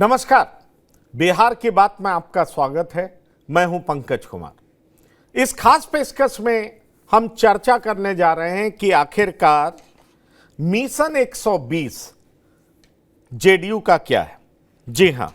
नमस्कार, बिहार की बात में आपका स्वागत है। मैं हूं पंकज कुमार। इस खास पेशकश में हम चर्चा करने जा रहे हैं कि आखिरकार मिशन 120 जेडीयू का क्या है। जी हां,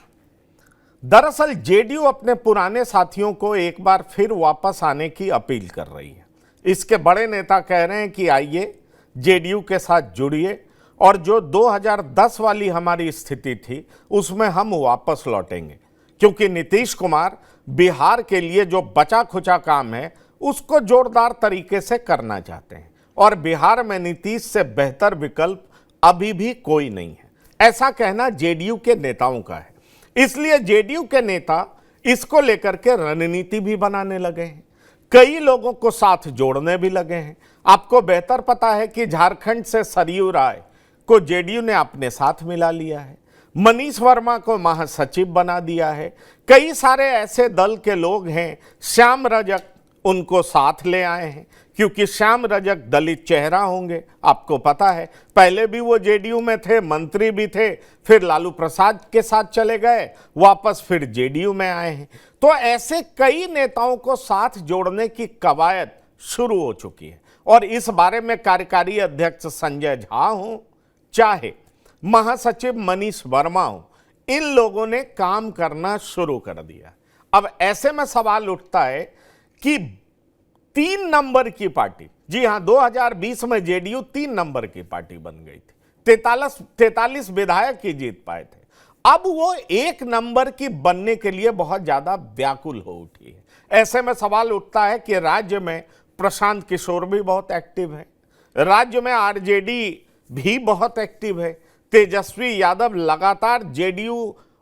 दरअसल जेडीयू अपने पुराने साथियों को एक बार फिर वापस आने की अपील कर रही है। इसके बड़े नेता कह रहे हैं कि आइए जेडीयू के साथ जुड़िए और जो 2010 वाली हमारी स्थिति थी उसमें हम वापस लौटेंगे, क्योंकि नीतीश कुमार बिहार के लिए जो बचा खुचा काम है उसको जोरदार तरीके से करना चाहते हैं और बिहार में नीतीश से बेहतर विकल्प अभी भी कोई नहीं है, ऐसा कहना जेडीयू के नेताओं का है। इसलिए जेडीयू के नेता इसको लेकर के रणनीति भी बनाने लगे हैं, कई लोगों को साथ जोड़ने भी लगे हैं। आपको बेहतर पता है कि झारखंड से सरयू राय को जेडीयू ने अपने साथ मिला लिया है, मनीष वर्मा को महासचिव बना दिया है। कई सारे ऐसे दल के लोग हैं, श्याम रजक उनको साथ ले आए हैं, क्योंकि श्याम रजक दलित चेहरा होंगे। आपको पता है पहले भी वो जेडीयू में थे, मंत्री भी थे, फिर लालू प्रसाद के साथ चले गए, वापस फिर जेडीयू में आए हैं। तो ऐसे कई नेताओं को साथ जोड़ने की कवायद शुरू हो चुकी है और इस बारे में कार्यकारी अध्यक्ष संजय झा हों चाहे महासचिव मनीष वर्मा हो, इन लोगों ने काम करना शुरू कर दिया। अब ऐसे में सवाल उठता है कि 3 नंबर की पार्टी, जी हां, 2020 में जेडीयू 3 नंबर की पार्टी बन गई थी, 43 विधायक ही जीत पाए थे। अब वो 1 नंबर की बनने के लिए बहुत ज्यादा व्याकुल हो उठी है। ऐसे में सवाल उठता है कि राज्य में प्रशांत किशोर भी बहुत एक्टिव है, राज्य में आरजेडी भी बहुत एक्टिव है, तेजस्वी यादव लगातार जेडीयू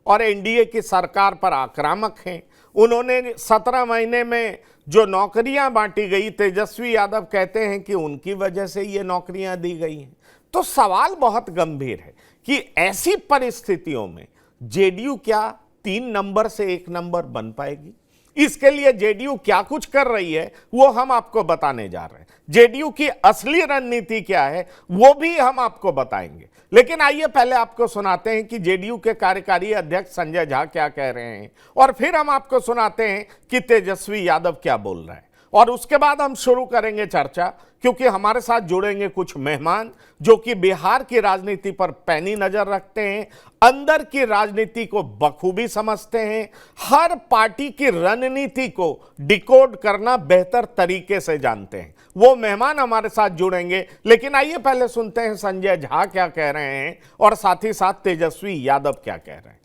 और एनडीए की सरकार पर आक्रामक हैं। उन्होंने 17 महीने में जो नौकरियां बांटी गई, तेजस्वी यादव कहते हैं कि उनकी वजह से ये नौकरियां दी गई हैं। तो सवाल बहुत गंभीर है कि ऐसी परिस्थितियों में जेडीयू क्या 3 नंबर से 1 नंबर बन पाएगी? इसके लिए जेडीयू क्या कुछ कर रही है वो हम आपको बताने जा रहे हैं। जेडीयू की असली रणनीति क्या है वो भी हम आपको बताएंगे। लेकिन आइए पहले आपको सुनाते हैं कि जेडीयू के कार्यकारी अध्यक्ष संजय झा क्या कह रहे हैं और फिर हम आपको सुनाते हैं कि तेजस्वी यादव क्या बोल रहे हैं और उसके बाद हम शुरू करेंगे चर्चा, क्योंकि हमारे साथ जुड़ेंगे कुछ मेहमान जो कि बिहार की राजनीति पर पैनी नजर रखते हैं, अंदर की राजनीति को बखूबी समझते हैं, हर पार्टी की रणनीति को डिकोड करना बेहतर तरीके से जानते हैं। वो मेहमान हमारे साथ जुड़ेंगे, लेकिन आइए पहले सुनते हैं संजय झा क्या कह रहे हैं और साथ ही साथ तेजस्वी यादव क्या कह रहे हैं।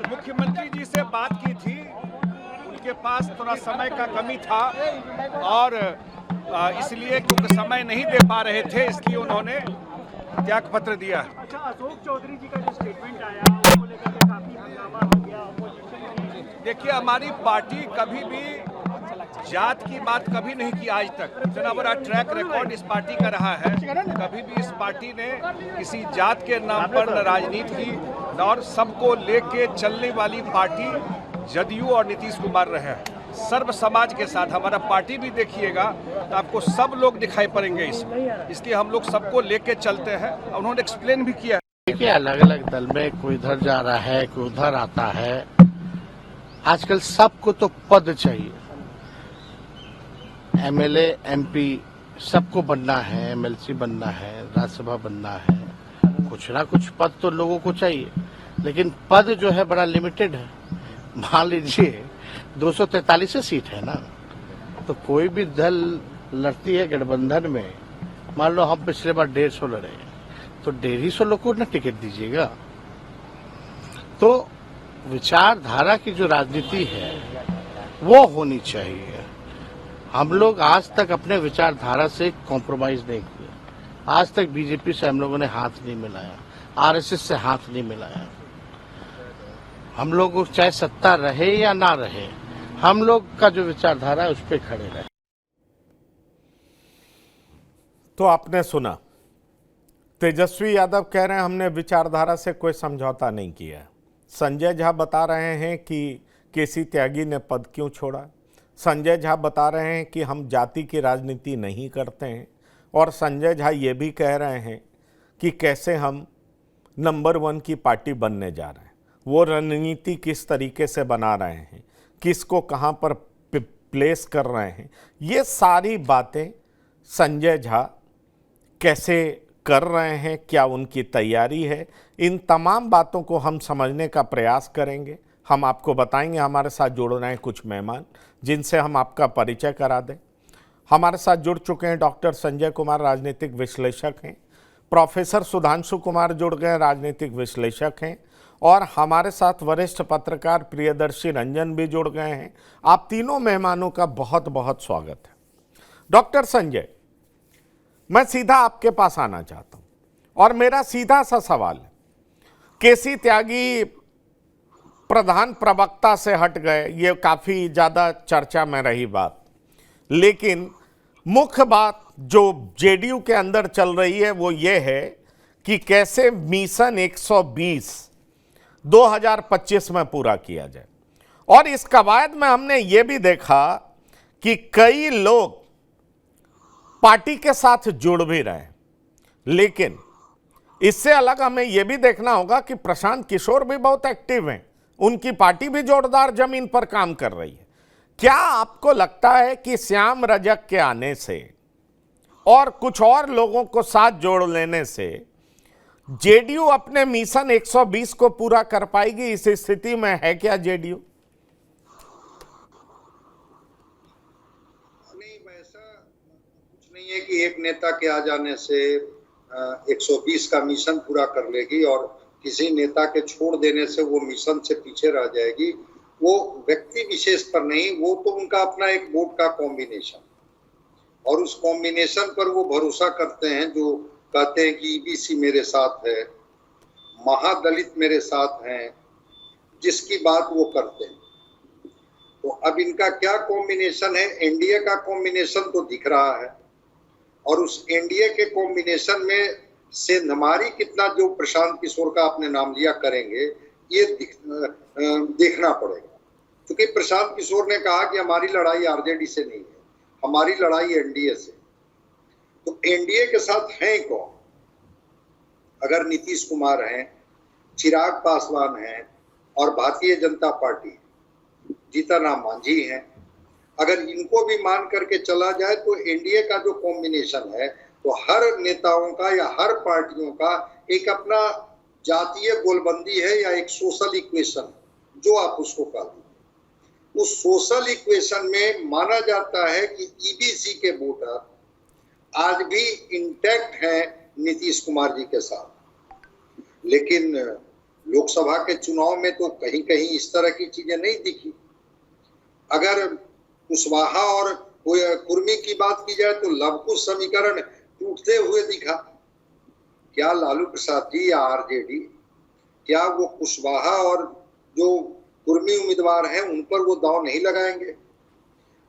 मुख्यमंत्री जी से बात की थी, उनके पास थोड़ा समय का कमी था और इसलिए क्योंकि समय नहीं दे पा रहे थे, इसलिए उन्होंने त्याग पत्र दिया। अच्छा, अशोक चौधरी जी का जो स्टेटमेंट आया उसको लेकर के काफी हंगामा हो गया अपोजिशन में। देखिए, हमारी पार्टी कभी भी जात की बात कभी नहीं की आज तक। इतना बड़ा ट्रैक रिकॉर्ड इस पार्टी का रहा है, कभी भी इस पार्टी ने किसी जात के नाम पर न राजनीति की और सबको लेके चलने वाली पार्टी जदयू और नीतीश कुमार रहे हैं। सर्व समाज के साथ हमारा पार्टी भी देखिएगा तो आपको सब लोग दिखाई पड़ेंगे इसमें, इसलिए हम लोग सबको लेके चलते हैं। उन्होंने एक्सप्लेन भी किया। देखिए, अलग अलग दल में कोई इधर जा रहा है, कोई उधर आता है। आजकल सबको तो पद चाहिए, एमएलए एमपी सबको बनना है, एमएलसी बनना है, राज्यसभा बनना है, कुछ ना कुछ पद तो लोगों को चाहिए, लेकिन पद जो है बड़ा लिमिटेड है। मान लीजिए 243 सीट है ना, तो कोई भी दल लड़ती है गठबंधन में, मान लो हम पिछले बार 150 लड़े, तो 150 लोग को ना टिकट दीजिएगा। तो विचारधारा की जो राजनीति है वो होनी चाहिए। हम लोग आज तक अपने विचारधारा से कॉम्प्रोमाइज नहीं किया। आज तक बीजेपी से हम लोगों ने हाथ नहीं मिलाया, आरएसएस से हाथ नहीं मिलाया। हम लोग चाहे सत्ता रहे या ना रहे, हम लोग का जो विचारधारा है उस पर खड़े रहे। तो आपने सुना, तेजस्वी यादव कह रहे हैं हमने विचारधारा से कोई समझौता नहीं किया। संजय झा बता रहे हैं कि केसी त्यागी ने पद क्यों छोड़ा। संजय झा बता रहे हैं कि हम जाति की राजनीति नहीं करते हैं और संजय झा ये भी कह रहे हैं कि कैसे हम नंबर 1 की पार्टी बनने जा रहे हैं। वो रणनीति किस तरीके से बना रहे हैं, किसको कहां पर प्लेस कर रहे हैं, ये सारी बातें संजय झा कैसे कर रहे हैं, क्या उनकी तैयारी है, इन तमाम बातों को हम समझने का प्रयास करेंगे। हम आपको बताएंगे। हमारे साथ जुड़ रहे हैं कुछ मेहमान जिनसे हम आपका परिचय करा दें। हमारे साथ जुड़ चुके हैं डॉक्टर संजय कुमार, राजनीतिक विश्लेषक हैं। प्रोफेसर सुधांशु कुमार जुड़ गए, राजनीतिक विश्लेषक हैं। और हमारे साथ वरिष्ठ पत्रकार प्रियदर्शी रंजन भी जुड़ गए हैं। आप तीनों मेहमानों का बहुत बहुत स्वागत है। डॉक्टर संजय, मैं सीधा आपके पास आना चाहता हूं और मेरा सीधा सा सवाल है, केसी त्यागी प्रधान प्रवक्ता से हट गए, ये काफी ज्यादा चर्चा में रही बात, लेकिन मुख्य बात जो जेडीयू के अंदर चल रही है वो ये है कि कैसे मिशन 120 2025 में पूरा किया जाए। और इस कवायद में हमने ये भी देखा कि कई लोग पार्टी के साथ जुड़ भी रहे हैं, लेकिन इससे अलग हमें यह भी देखना होगा कि प्रशांत किशोर भी बहुत एक्टिव हैं, उनकी पार्टी भी जोरदार जमीन पर काम कर रही है। क्या आपको लगता है कि श्याम रजक के आने से और कुछ और लोगों को साथ जोड़ लेने से जेडीयू अपने मिशन 120 को पूरा कर पाएगी? इस स्थिति में है क्या जेडीयू? नहीं, वैसा कुछ नहीं है कि एक नेता के आ जाने से 120 का मिशन पूरा कर लेगी और किसी नेता के छोड़ देने से वो मिशन से पीछे रह जाएगी। वो व्यक्ति विशेष पर नहीं, वो तो उनका अपना एक वोट का कॉम्बिनेशन, और उस कॉम्बिनेशन पर वो भरोसा करते हैं, जो कहते हैं कि ईबीसी मेरे साथ है, महादलित मेरे साथ हैं, जिसकी बात वो करते हैं। तो अब इनका क्या कॉम्बिनेशन है? एनडीए का कॉम्बिनेशन तो दिख रहा है, और उस एनडीए के कॉम्बिनेशन में सेंधमारी कितना, जो प्रशांत किशोर का आपने नाम लिया, करेंगे, ये देखना पड़ेगा। क्योंकि प्रशांत किशोर ने कहा कि हमारी लड़ाई आरजेडी से नहीं है, हमारी लड़ाई एनडीए से। तो एनडीए के साथ हैं कौन? अगर नीतीश कुमार हैं, चिराग पासवान हैं और भारतीय जनता पार्टी जीतन राम मांझी हैं, अगर इनको भी मान करके चला जाए तो एनडीए का जो कॉम्बिनेशन है, तो हर नेताओं का या हर पार्टियों का एक अपना जातीय गोलबंदी है या एक सोशल इक्वेशन, जो आप उसको कह दीजिए। उस सोशल इक्वेशन में माना जाता है कि ईबीसी के वोटर आज भी इंटैक्ट हैं नीतीश कुमार जी के साथ। लेकिन लोकसभा के चुनाव में तो कहीं कहीं इस तरह की चीजें नहीं दिखी। अगर कुशवाहा और कुर्मी की बात की जाए तो लवकुश समीकरण टूटते हुए दिखा। क्या लालू प्रसाद जी या आरजेडी, क्या वो कुशवाहा और जो कुर्मी उम्मीदवार हैं उन पर वो दांव नहीं लगाएंगे?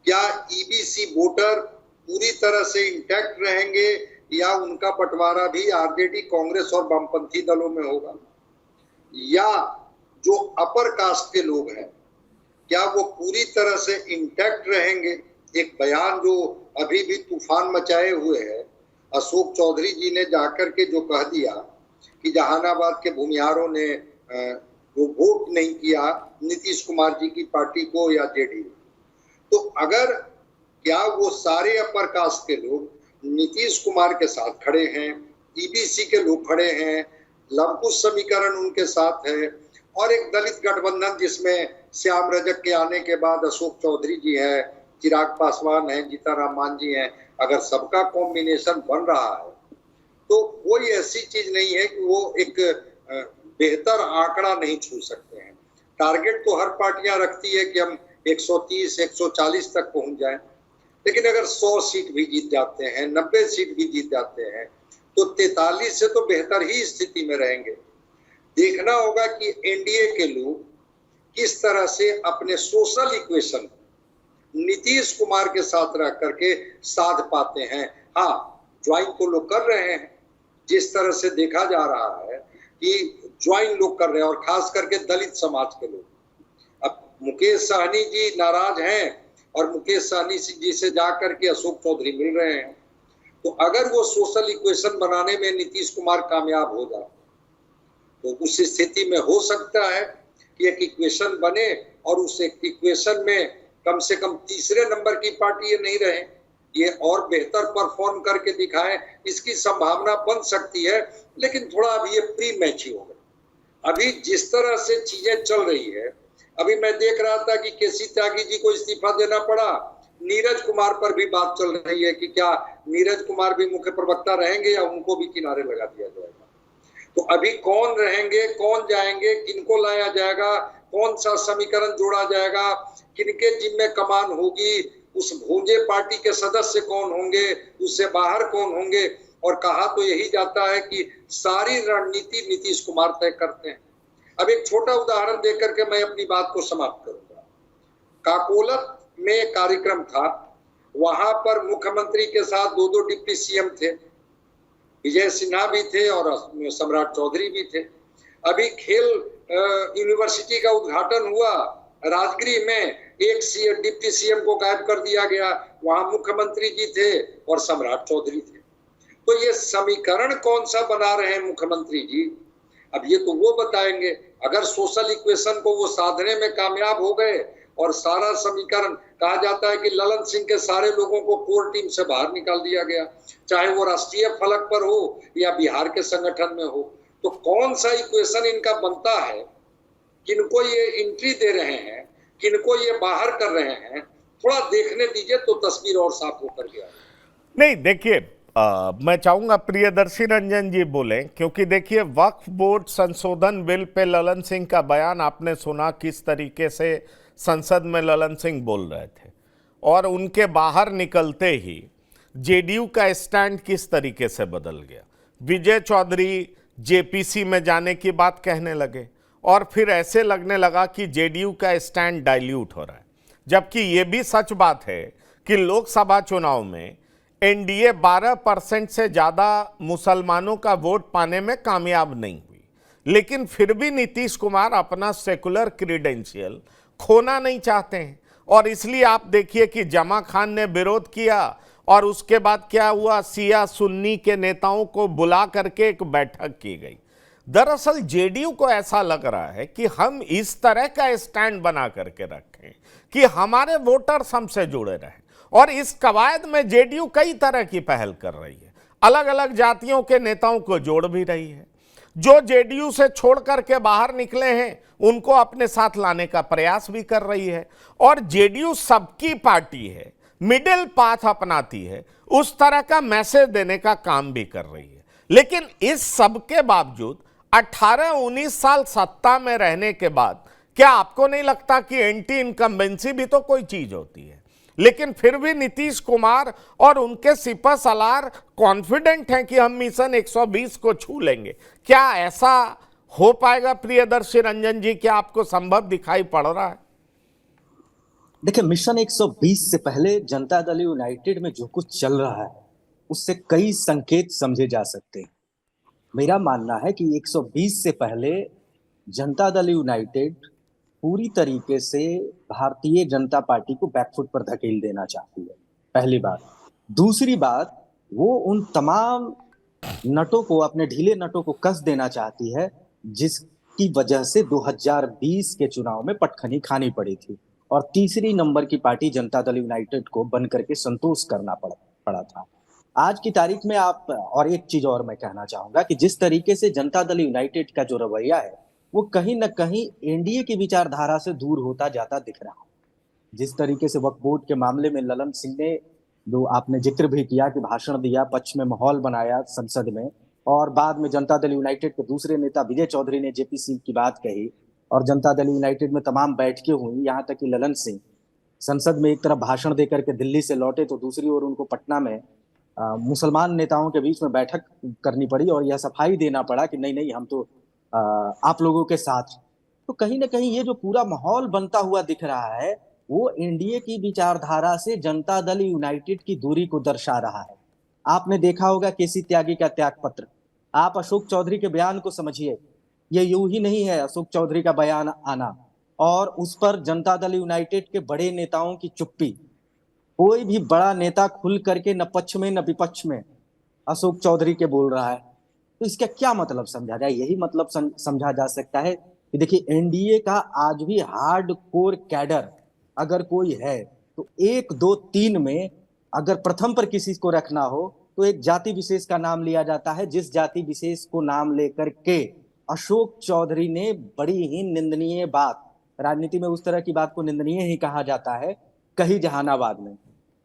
क्या ईबीसी वोटर पूरी तरह से इंटैक्ट रहेंगे या उनका बंटवारा भी आरजेडी, कांग्रेस और वामपंथी दलों में होगा? या जो अपर कास्ट के लोग हैं, क्या वो पूरी तरह से इंटैक्ट रहेंगे? एक बयान जो अभी भी तूफान मचाए हुए है, अशोक चौधरी जी ने जाकर के जो कह दिया कि जहानाबाद के भूमिहारों ने वो वोट नहीं किया नीतीश कुमार जी की पार्टी को या जेडीयू, तो अगर क्या वो सारे अपर कास्ट के लोग नीतीश कुमार के साथ खड़े हैं, ईबीसी के लोग खड़े हैं, लवकुश समीकरण उनके साथ है, और एक दलित गठबंधन जिसमें श्याम रजक के आने के बाद अशोक चौधरी जी है, चिराग पासवान है, जीतन राम मांझी है, अगर सबका कॉम्बिनेशन बन रहा है तो कोई ऐसी चीज नहीं है कि वो एक बेहतर आंकड़ा नहीं छू सकते हैं। टारगेट तो हर पार्टियां रखती है कि हम 130, 140 तक पहुंच जाएं, लेकिन अगर 100 सीट भी जीत जाते हैं, 90 सीट भी जीत जाते हैं, तो 43 से तो बेहतर ही स्थिति में रहेंगे। देखना होगा कि एनडीए के लोग किस तरह से अपने सोशल इक्वेशन नीतीश कुमार के साथ रह करके साध पाते हैं। हाँ, ज्वाइन तो लोग कर रहे हैं, जिस तरह से देखा जा रहा है कि ज्वाइन लोग कर रहे हैं, और खास करके दलित समाज के लोग। अब मुकेश सहनी जी नाराज हैं और मुकेश सहनी जी से जाकर के अशोक चौधरी मिल रहे हैं, तो अगर वो सोशल इक्वेशन बनाने में नीतीश कुमार कामयाब हो जाए तो उस स्थिति में हो सकता है कि एक इक्वेशन बने और उस इक्वेशन में कम से कम तीसरे नंबर की पार्टी ये नहीं रहे, ये और बेहतर परफॉर्म करके दिखाएं, इसकी संभावना बन सकती है। लेकिन थोड़ा अभी ये प्री मैच्योर है। अभी जिस तरह से चीजें चल रही है, अभी मैं देख रहा था कि केसी त्यागी जी को इस्तीफा देना पड़ा, नीरज कुमार पर भी बात चल रही है कि क्या नीरज कुमार भी मुख्य प्रवक्ता रहेंगे या उनको भी किनारे लगा दिया जाएगा। तो अभी कौन रहेंगे, कौन जाएंगे, किनको लाया जाएगा, कौन सा समीकरण जोड़ा जाएगा, किनके जिम्मे कमान होगी, उस भोजे पार्टी के सदस्य कौन होंगे, उससे बाहर कौन होंगे। और कहा तो यही जाता है कि सारी रणनीति नीतीश कुमार तय करते हैं। अब एक छोटा उदाहरण देकर के मैं अपनी बात को समाप्त करूंगा। काकोलत में कार्यक्रम था, वहां पर मुख्यमंत्री के साथ दो डिप्टी सीएम थे, विजय सिन्हा भी थे और सम्राट चौधरी भी थे। अभी खेल यूनिवर्सिटी का उद्घाटन हुआ, राजगीर में एक डिप्टी सीएम को गायब कर दिया गया, वहां मुख्यमंत्री जी थे और सम्राट चौधरी थे। तो ये समीकरण कौन सा बना रहे हैं मुख्यमंत्री जी, अब ये तो वो बताएंगे। अगर सोशल इक्वेशन को वो साधने में कामयाब हो गए और सारा समीकरण, कहा जाता है कि ललन सिंह के सारे लोगों को कोर टीम से बाहर निकाल दिया गया, चाहे वो राष्ट्रीय फलक पर हो या बिहार के संगठन में हो, तो कौन सा इक्वेशन इनका बनता है, किनको ये एंट्री दे रहे हैं, किनको ये बाहर कर रहे हैं, थोड़ा देखने दीजिए तो तस्वीर और साफ होकर के आए। नहीं देखिए, मैं चाहूंगा प्रियदर्शी रंजन जी बोले, क्योंकि देखिए वक्फ बोर्ड संशोधन बिल पे ललन सिंह का बयान आपने सुना, किस तरीके से संसद में ललन सिंह बोल रहे थे और उनके बाहर निकलते ही जेडीयू का स्टैंड किस तरीके से बदल गया। विजय चौधरी जेपीसी में जाने की बात कहने लगे और फिर ऐसे लगने लगा कि जेडीयू का स्टैंड डाइल्यूट हो रहा है। जबकि ये भी सच बात है कि लोकसभा चुनाव में एनडीए 12% से ज़्यादा मुसलमानों का वोट पाने में कामयाब नहीं हुई, लेकिन फिर भी नीतीश कुमार अपना सेकुलर क्रीडेंशियल खोना नहीं चाहते हैं। और इसलिए आप देखिए कि जमा खान ने विरोध किया और उसके बाद क्या हुआ, शिया सुन्नी के नेताओं को बुला करके एक बैठक की गई। दरअसल जेडीयू को ऐसा लग रहा है कि हम इस तरह का स्टैंड बना करके रखें कि हमारे वोटर्स हमसे जुड़े रहें, और इस कवायद में जेडीयू कई तरह की पहल कर रही है, अलग अलग जातियों के नेताओं को जोड़ भी रही है। जो जेडीयू से छोड़ करके बाहर निकले हैं उनको अपने साथ लाने का प्रयास भी कर रही है। और जेडीयू सबकी पार्टी है, मिडिल पाथ अपनाती है, उस तरह का मैसेज देने का काम भी कर रही है। लेकिन इस सब के बावजूद 18-19 साल सत्ता में रहने के बाद क्या आपको नहीं लगता कि एंटी इनकम्बेंसी भी तो कोई चीज होती है? लेकिन फिर भी नीतीश कुमार और उनके सिपा सलार कॉन्फिडेंट हैं कि हम मिशन 120 को छू लेंगे। क्या ऐसा हो पाएगा प्रियदर्शी रंजन जी? क्या आपको संभव दिखाई पड़ रहा है? देखिए, मिशन 120 से पहले जनता दल यूनाइटेड में जो कुछ चल रहा है उससे कई संकेत समझे जा सकते हैं। मेरा मानना है कि 120 से पहले जनता दल यूनाइटेड पूरी तरीके से भारतीय जनता पार्टी को बैकफुट पर धकेल देना चाहती है, पहली बात। दूसरी बात, वो उन तमाम नटों को, अपने ढीले नटों को कस देना चाहती है जिसकी वजह से 2020 के चुनाव में पटखनी खानी पड़ी थी। और तीसरी नंबर की पार्टी जनता दल यूनाइटेड को बन करके संतोष करना पड़ा था। आज की तारीख में आप, और एक चीज और मैं कहना चाहूंगा कि जिस तरीके से जनता दल यूनाइटेड का जो रवैया है वो कहीं न कहीं एनडीए की विचारधारा से दूर होता जाता दिख रहा है। जिस तरीके से वक्फ बोर्ड के मामले में ललन सिंह ने, जो आपने जिक्र भी किया, कि भाषण दिया, पक्ष में माहौल बनाया संसद में, और बाद में जनता दल यूनाइटेड के दूसरे नेता विजय चौधरी ने जेपीसी की बात कही और जनता दल यूनाइटेड में तमाम बैठकें हुई, यहाँ तक कि ललन सिंह संसद में एक तरफ भाषण देकर के दिल्ली से लौटे तो दूसरी ओर उनको पटना में मुसलमान नेताओं के बीच में बैठक करनी पड़ी और यह सफाई देना पड़ा कि नहीं नहीं, हम तो आप लोगों के साथ। तो कहीं ना कहीं ये जो पूरा माहौल बनता हुआ दिख रहा है वो एनडीए की विचारधारा से जनता दल यूनाइटेड की दूरी को दर्शा रहा है। आपने देखा होगा केसी त्यागी का त्याग पत्र, आप अशोक चौधरी के बयान को समझिए, ये यूं ही नहीं है अशोक चौधरी का बयान आना और उस पर जनता दल यूनाइटेड के बड़े नेताओं की चुप्पी। कोई भी बड़ा नेता खुल करके न पक्ष में न विपक्ष में अशोक चौधरी के बोल रहा है। तो इसका क्या मतलब समझा जाए? यही मतलब समझा जा सकता है कि देखिए, एनडीए का आज भी हार्ड कोर कैडर अगर कोई है तो 1, 2, 3 में अगर प्रथम पर किसी को रखना हो तो एक जाति विशेष का नाम लिया जाता है, जिस जाति विशेष को नाम लेकर के अशोक चौधरी ने बड़ी ही निंदनीय बात, राजनीति में उस तरह की बात को निंदनीय ही कहा जाता है, कही जहानाबाद में।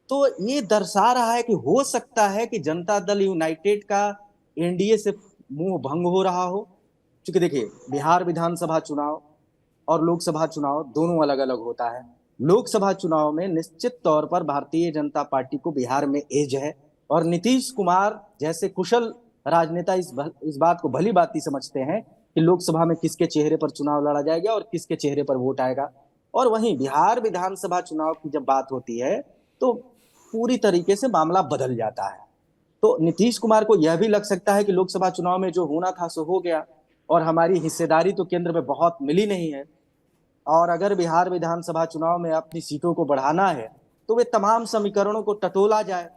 तो ये दर्शा रहा है कि हो सकता है कि जनता दल यूनाइटेड का एनडीए से मुंह भंग हो रहा हो। क्योंकि देखिए, बिहार विधानसभा चुनाव और लोकसभा चुनाव दोनों अलग अलग होता है। लोकसभा चुनाव में निश्चित तौर पर भारतीय जनता पार्टी को बिहार में एज है, और नीतीश कुमार जैसे कुशल राजनेता इस बात को भली बात ही समझते हैं कि लोकसभा में किसके चेहरे पर चुनाव लड़ा जाएगा और किसके चेहरे पर वोट आएगा। और वहीं बिहार विधानसभा चुनाव की जब बात होती है तो पूरी तरीके से मामला बदल जाता है। तो नीतीश कुमार को यह भी लग सकता है कि लोकसभा चुनाव में जो होना था सो हो गया, और हमारी हिस्सेदारी तो केंद्र में बहुत मिली नहीं है, और अगर बिहार विधानसभा चुनाव में अपनी सीटों को बढ़ाना है तो वे तमाम समीकरणों को टटोला जाए।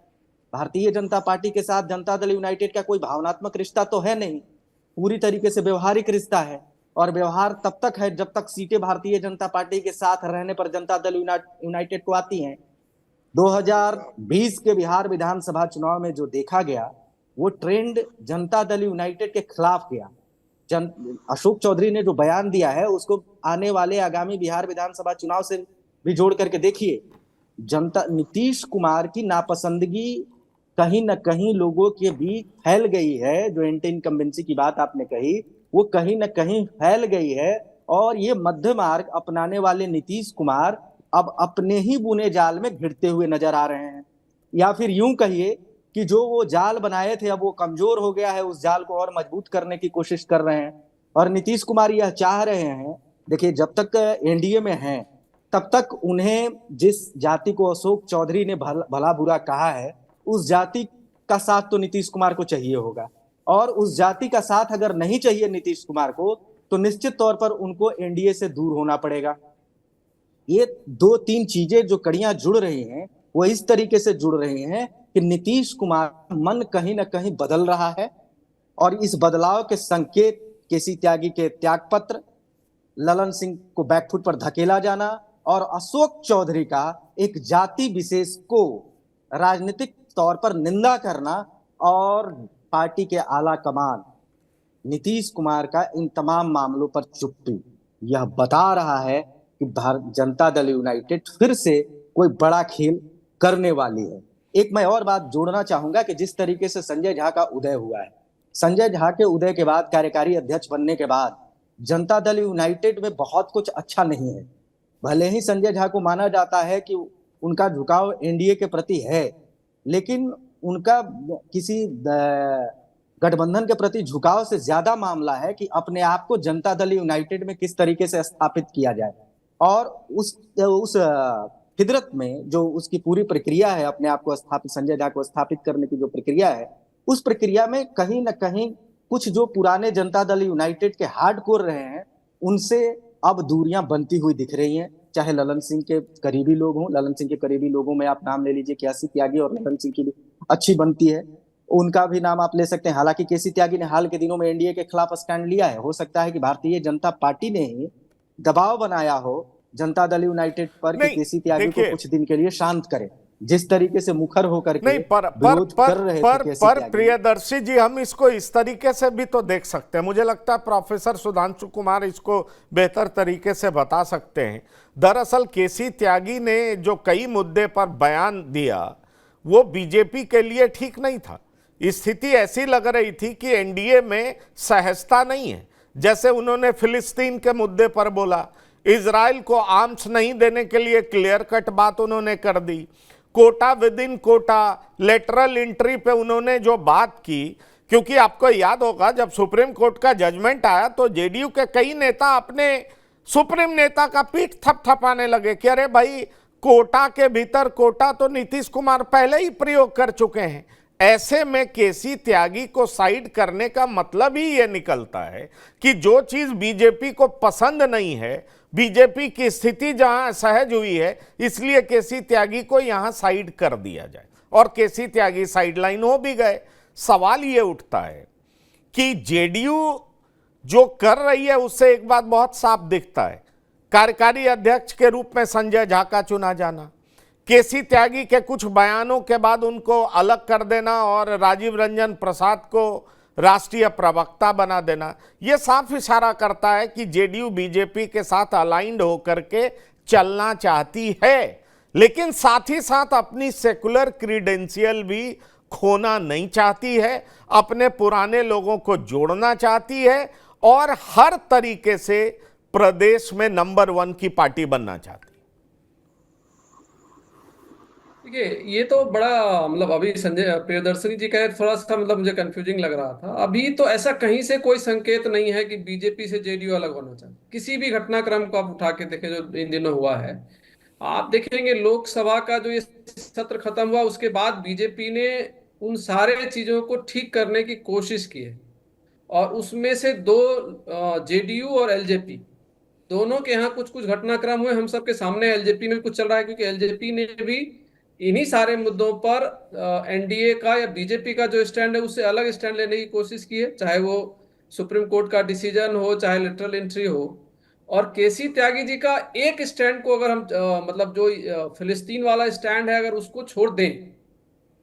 भारतीय जनता पार्टी के साथ जनता दल यूनाइटेड का कोई भावनात्मक रिश्ता तो है नहीं, पूरी तरीके से व्यवहारिक रिश्ता है, और व्यवहार तब तक है जब तक सीटें भारतीय जनता पार्टी के साथ रहने पर जनता दल यूनाइटेड को आती हैं। 2020 के बिहार विधानसभा चुनाव में जो देखा गया वो ट्रेंड जनता दल यूनाइटेड के खिलाफ गया। अशोक चौधरी ने जो बयान दिया है उसको आने वाले आगामी बिहार विधानसभा चुनाव से भी जोड़ करके देखिए। नीतीश कुमार की नापसंदगी कहीं न कहीं लोगों के बीच फैल गई है। जो एंटी इनकम्बेंसी की बात आपने कही वो कहीं न कहीं फैल गई है, और ये मध्य मार्ग अपनाने वाले नीतीश कुमार अब अपने ही बुने जाल में घिरते हुए नजर आ रहे हैं। या फिर यूं कहिए कि जो वो जाल बनाए थे अब वो कमजोर हो गया है, उस जाल को और मजबूत करने की कोशिश कर रहे हैं। और नीतीश कुमार यह चाह रहे हैं, देखिए, जब तक एनडीए में हैं तब तक उन्हें जिस जाति को अशोक चौधरी ने भला बुरा कहा है उस जाति का साथ तो नीतीश कुमार को चाहिए होगा, और उस जाति का साथ अगर नहीं चाहिए नीतीश कुमार को तो निश्चित तौर पर उनको एनडीए से दूर होना पड़ेगा। ये 2-3 चीजें जो कड़ियां जुड़ रही हैं वो इस तरीके से जुड़ रही हैं कि नीतीश कुमार मन कहीं ना कहीं बदल रहा है, और इस बदलाव के संकेत केसी त्यागी के त्यागपत्र, ललन सिंह को बैकफुट पर धकेला जाना, और अशोक चौधरी का एक जाति विशेष को राजनीतिक तौर पर निंदा करना, और पार्टी के आला कमान नीतीश कुमार का इन तमाम मामलों पर चुप्पी, यह बता रहा है कि जनता दल यूनाइटेड फिर से कोई बड़ा खेल करने वाली है। एक मैं और बात जोड़ना चाहूंगा कि जिस तरीके से संजय झा का उदय हुआ है, संजय झा के उदय के बाद, कार्यकारी अध्यक्ष बनने के बाद जनता दल यूनाइटेड में बहुत कुछ अच्छा नहीं है। भले ही संजय झा को माना जाता है कि उनका झुकाव एनडीए के प्रति है, लेकिन उनका किसी गठबंधन के प्रति झुकाव से ज्यादा मामला है कि अपने आप को जनता दल यूनाइटेड में किस तरीके से स्थापित किया जाए। और उस फितरत में जो उसकी पूरी प्रक्रिया है, अपने आप को स्थापित, संजय झा को स्थापित करने की जो प्रक्रिया है, उस प्रक्रिया में कहीं ना कहीं कुछ जो पुराने जनता दल यूनाइटेड के हार्डकोर रहे हैं उनसे अब दूरियां बनती हुई दिख रही हैं। चाहे ललन सिंह के करीबी लोग हों, ललन सिंह के करीबी लोगों में आप नाम ले लीजिए, केसी त्यागी और ललन सिंह की भी अच्छी बनती है, उनका भी नाम आप ले सकते हैं। हालांकि केसी त्यागी ने हाल के दिनों में एनडीए के खिलाफ स्टैंड लिया है। हो सकता है कि भारतीय जनता पार्टी ने ही दबाव बनाया हो जनता दल यूनाइटेड पर कि केसी त्यागी को कुछ दिन के लिए शांत करे, जिस तरीके से मुखर होकर के विरोध कर रहे थे। पर प्रियदर्शी जी, हम इसको इस तरीके से भी तो देख सकते हैं। मुझे लगता है प्रोफेसर सुधांशु कुमार इसको बेहतर तरीके से बता सकते हैं। दरअसल केसी त्यागी ने जो कई मुद्दे पर बयान दिया वो बीजेपी के लिए ठीक नहीं था। स्थिति ऐसी लग रही थी कि एनडीए में सहजता नहीं है। जैसे उन्होंने फिलिस्तीन के मुद्दे पर बोला, इजराइल को आर्म्स नहीं देने के लिए क्लियर कट बात उन्होंने कर दी, quota within quota, lateral entry पे उन्होंने जो बात की, क्योंकि आपको याद होगा जब सुप्रीम कोर्ट का जजमेंट आया तो जेडीयू के कई नेता अपने सुप्रीम नेता का पीठ थपथपाने लगे कि अरे भाई, कोटा के भीतर कोटा तो नीतीश कुमार पहले ही प्रयोग कर चुके हैं। ऐसे में केसी त्यागी को साइड करने का मतलब ही यह निकलता है कि जो चीज बीजेपी को पसंद नहीं है, बीजेपी की स्थिति जहां सहज हुई है, इसलिए केसी त्यागी को यहां साइड कर दिया जाए, और केसी त्यागी साइडलाइन हो भी गए। सवाल यह उठता है कि जेडीयू जो कर रही है उससे एक बात बहुत साफ दिखता है। कार्यकारी अध्यक्ष के रूप में संजय झा का चुना जाना, केसी त्यागी के कुछ बयानों के बाद उनको अलग कर देना और राजीव रंजन प्रसाद को राष्ट्रीय प्रवक्ता बना देना, यह साफ इशारा करता है कि जेडीयू बीजेपी के साथ अलाइंड होकर के चलना चाहती है, लेकिन साथ ही साथ अपनी सेकुलर क्रीडेंशियल भी खोना नहीं चाहती है, अपने पुराने लोगों को जोड़ना चाहती है और हर तरीके से प्रदेश में नंबर 1 की पार्टी बनना चाहती है। देखिए, ये तो बड़ा मतलब अभी संजय प्रियदर्शनी जी का थोड़ा सा मतलब मुझे कंफ्यूजिंग लग रहा था। अभी तो ऐसा कहीं से कोई संकेत नहीं है कि बीजेपी से जेडीयू अलग होना चाहती। किसी भी घटनाक्रम को आप उठा के देखें जो इन दिनों हुआ है, आप देखेंगे लोकसभा का जो ये सत्र खत्म हुआ उसके बाद बीजेपी ने उन सारे चीजों को ठीक करने की कोशिश की है और उसमें से दो जेडीयू और एलजेपी दोनों के यहाँ कुछ कुछ घटनाक्रम हुए हम सबके सामने। एलजेपी में भी कुछ चल रहा है क्योंकि एलजेपी ने भी इन्हीं सारे मुद्दों पर एनडीए का या बीजेपी का जो स्टैंड है उससे अलग स्टैंड लेने की कोशिश की है, चाहे वो सुप्रीम कोर्ट का डिसीजन हो चाहे लेटरल एंट्री हो। और केसी त्यागी जी का एक स्टैंड को अगर हम मतलब जो फिलिस्तीन वाला स्टैंड है अगर उसको छोड़ दें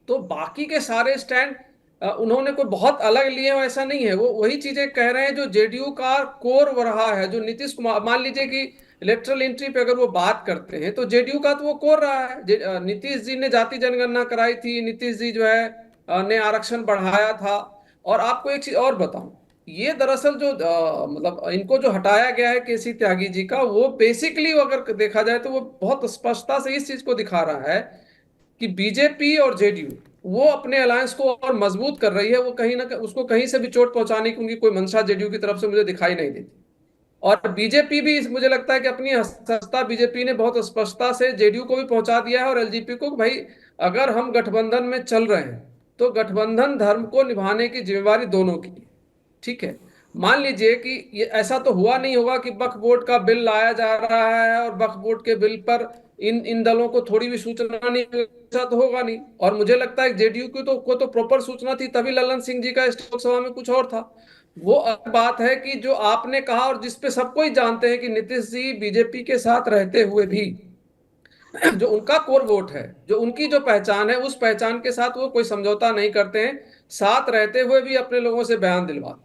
तो बाकी के सारे स्टैंड उन्होंने कोई बहुत अलग लिए हो ऐसा नहीं है। वो वही चीजें कह रहे हैं जो जेडीयू का कोर रहा है। जो नीतीश कुमार, मान लीजिए कि इलेक्ट्रल एंट्री पे अगर वो बात करते हैं तो जेडीयू का तो वो कोर रहा है। नीतीश जी ने जाति जनगणना कराई थी, नीतीश जी जो है ने आरक्षण बढ़ाया था। और आपको एक चीज और बताऊं, ये दरअसल जो मतलब इनको जो हटाया गया है केसी त्यागी जी का, वो बेसिकली अगर देखा जाए तो वो बहुत स्पष्टता से इस चीज को दिखा रहा है कि बीजेपी और जेडीयू वो अपने अलायंस को और मजबूत कर रही है। वो कहीं ना उसको कहीं से भी चोट पहुंचाने की उनकी कोई मंशा जेडीयू की तरफ से मुझे दिखाई नहीं देती। और बीजेपी भी मुझे लगता है कि अपनी सस्ता बीजेपी ने बहुत स्पष्टता से जेडीयू को भी पहुंचा दिया है और एलजेपी को, भाई अगर हम गठबंधन में चल रहे हैं तो गठबंधन धर्म को निभाने की जिम्मेवारी दोनों की है। ठीक है, मान लीजिए कि ये ऐसा तो हुआ नहीं होगा कि वक्फ बोर्ड का बिल लाया जा रहा है और वक्फ बोर्ड के बिल पर इन दलों को थोड़ी भी सूचना नहीं, ऐसा तो होगा नहीं। और मुझे लगता है जेडीयू को तो प्रॉपर सूचना थी, तभी ललन सिंह जी का लोकसभा में कुछ और था। वो अलग बात है कि जो आपने कहा और जिसपे सब कोई जानते हैं कि नीतीश जी बीजेपी के साथ रहते हुए भी जो उनका कोर वोट है, जो उनकी जो पहचान है, उस पहचान के साथ वो कोई समझौता नहीं करते हैं। साथ रहते हुए भी अपने लोगों से बयान दिलवा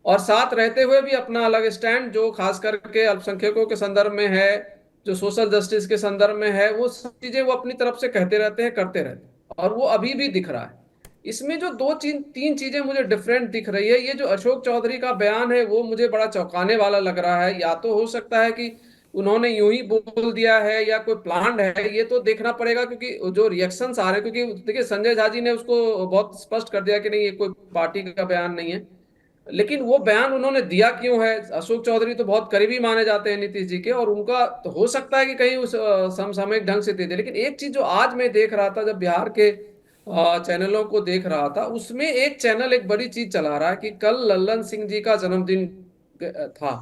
और साथ रहते हुए भी अपना अलग स्टैंड जो खास करके अल्पसंख्यकों के संदर्भ में है, जो सोशल जस्टिस के संदर्भ में है, वो सब चीजें वो अपनी तरफ से कहते रहते हैं, करते रहते हैं। और वो अभी भी दिख रहा है। इसमें जो तीन चीजें मुझे डिफरेंट दिख रही है। ये जो अशोक चौधरी का बयान है वो मुझे बड़ा चौंकाने वाला लग रहा है। या तो हो सकता है कि उन्होंने यूं ही बोल दिया है या कोई प्लान है, ये तो देखना पड़ेगा क्योंकि जो रिएक्शंस आ रहे हैं, क्योंकि देखिए संजय झा जी ने उसको बहुत स्पष्ट कर दिया कि नहीं ये कोई पार्टी का बयान नहीं है। लेकिन वो बयान उन्होंने दिया क्यों है? अशोक चौधरी तो बहुत करीबी माने जाते हैं नीतीश जी के और उनका तो हो सकता है कि कहीं उस समसामयिक ढंग से दे दे। लेकिन एक चीज जो आज मैं देख रहा था, जब बिहार के चैनलों को देख रहा था, उसमें एक चैनल एक बड़ी चीज चला रहा है कि कल लल्लन सिंह जी का जन्मदिन था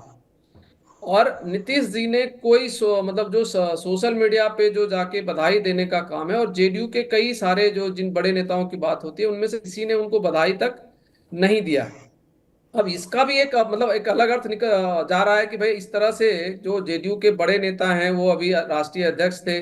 और नीतीश जी ने कोई मतलब जो सोशल मीडिया पे जो जाके बधाई देने का काम है, और जेडीयू के कई सारे जो जिन बड़े नेताओं की बात होती है उनमें से किसी ने उनको बधाई तक नहीं दिया है। अब इसका भी एक मतलब एक अलग अर्थ निकल जा रहा है कि भाई इस तरह से जो जेडीयू के बड़े नेता हैं, वो अभी राष्ट्रीय अध्यक्ष थे,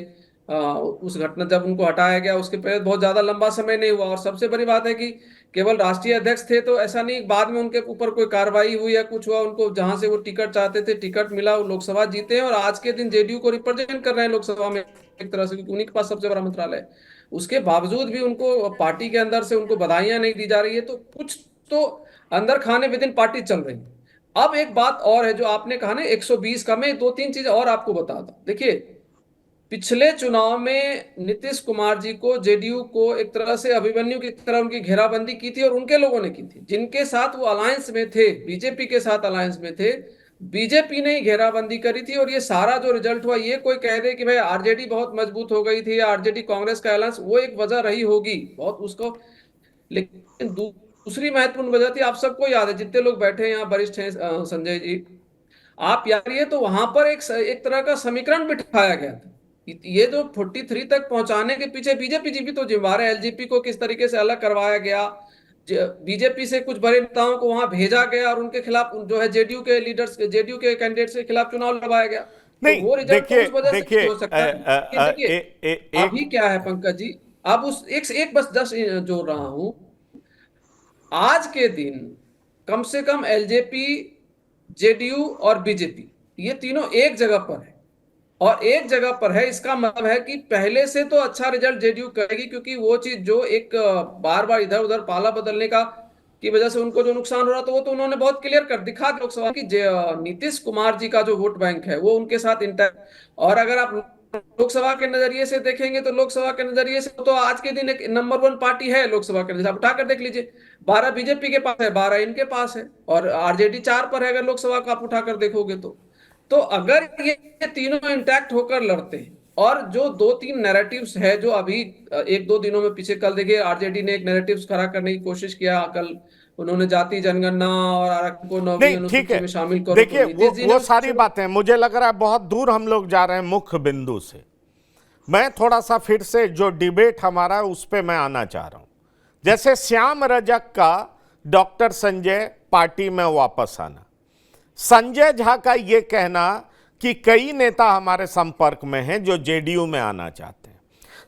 उस घटना जब उनको हटाया गया उसके पहले बहुत ज्यादा लंबा समय नहीं हुआ। और सबसे बड़ी बात है कि केवल राष्ट्रीय अध्यक्ष थे तो ऐसा नहीं, बाद में उनके ऊपर कोई कार्रवाई हुई या कुछ हुआ, उनको जहां से वो टिकट चाहते थे टिकट मिला, वो लोकसभा जीते हैं और आज के दिन जेडीयू को रिप्रेजेंट कर रहे हैं लोकसभा में एक तरह से, क्योंकि उन्हीं के पास सबसे बड़ा मंत्रालय है। उसके बावजूद भी उनको पार्टी के अंदर से उनको बधाइयां नहीं दी जा रही है। तो कुछ तो अंदर खाने विदिन पार्टी चल रही है। अब एक बात और है जो आपने कहा ना 120 का, मैं 2-3 चीज और आपको बताता। देखिए, पिछले चुनाव में नीतीश कुमार जी को, जेडीयू को एक तरह से अभिमन्यु की तरह उनकी घेराबंदी की थी और उनके लोगों ने की थी जिनके साथ वो अलायंस में थे, बीजेपी के साथ अलायंस में थे। बीजेपी ने ही घेराबंदी करी थी और ये सारा जो रिजल्ट हुआ, ये कोई कह दे कि भाई आरजेडी बहुत मजबूत हो गई थी या आरजेडी कांग्रेस का अलायंस, वो एक वजह रही होगी बहुत उसको। लेकिन दूसरी महत्वपूर्ण वजह थी, आप सबको याद है, जितने लोग बैठे हैं यहाँ वरिष्ठ हैं, संजय जी आप याद रहिए, तो वहां पर एक तरह का समीकरण बिठाया गया था। ये जो 43 तक पहुंचाने के पीछे बीजेपी जी भी तो जिम्मेवार है। एलजेपी को किस तरीके से अलग करवाया गया, बीजेपी से कुछ बड़े नेताओं को वहां भेजा गया और उनके खिलाफ जो है जेडीयू के लीडर्स, जेडीयू के कैंडिडेट्स के खिलाफ चुनाव लड़वाया गया। तो नहीं, वो रिजल्ट तो देखिए उस वजह से देखिए नहीं हो सकता। देखिए अभी क्या है पंकज जी, अब उस एक बस 10 जोड़ रहा हूं। आज के दिन कम से कम एलजेपी, जेडीयू और बीजेपी ये तीनों एक जगह पर है, और एक जगह पर है। इसका मतलब है कि पहले से तो अच्छा रिजल्ट जेडीयू करेगी, क्योंकि वो चीज जो एक बार बार इधर उधर पाला बदलने का की वजह से उनको जो नुकसान हो रहा था वो तो उन्होंने बहुत क्लियर कर दिखा दिया लोकसभा की। नीतीश कुमार जी का जो वोट बैंक है वो उनके साथ इंटैक्ट। और अगर आप लोकसभा के नजरिए से देखेंगे तो लोकसभा के नजरिए से तो आज के दिन एक नंबर 1 पार्टी है लोकसभा के नजरिए। आप उठाकर देख लीजिए, 12 बीजेपी के पास है, 12 इनके पास है, और आरजेडी 4 पर है अगर लोकसभा का आप उठाकर देखोगे तो अगर ये तीनों इंटैक्ट होकर लड़ते हैं, और जो 2-3 नैरेटिव्स है जो अभी 1-2 दिनों में पीछे, कल देखिए आरजेडी ने एक नैरेटिव्स खड़ा करने की कोशिश किया, कल उन्होंने जाति जनगणना और आरक्षण को 9वीं नहीं, ठीक अनुसूची है। में शामिल करो। देखिए नीतीश जी वो ने सारी बातें, मुझे लग रहा है बहुत दूर हम लोग जा रहे हैं मुख्य बिंदु से। मैं थोड़ा सा फिर से जो डिबेट हमारा है उस पर मैं आना चाह रहा हूं। जैसे श्याम रजक का डॉक्टर संजय पार्टी में वापस आना, संजय झा का यह कहना कि कई नेता हमारे संपर्क में हैं जो जेडीयू में आना चाहते हैं,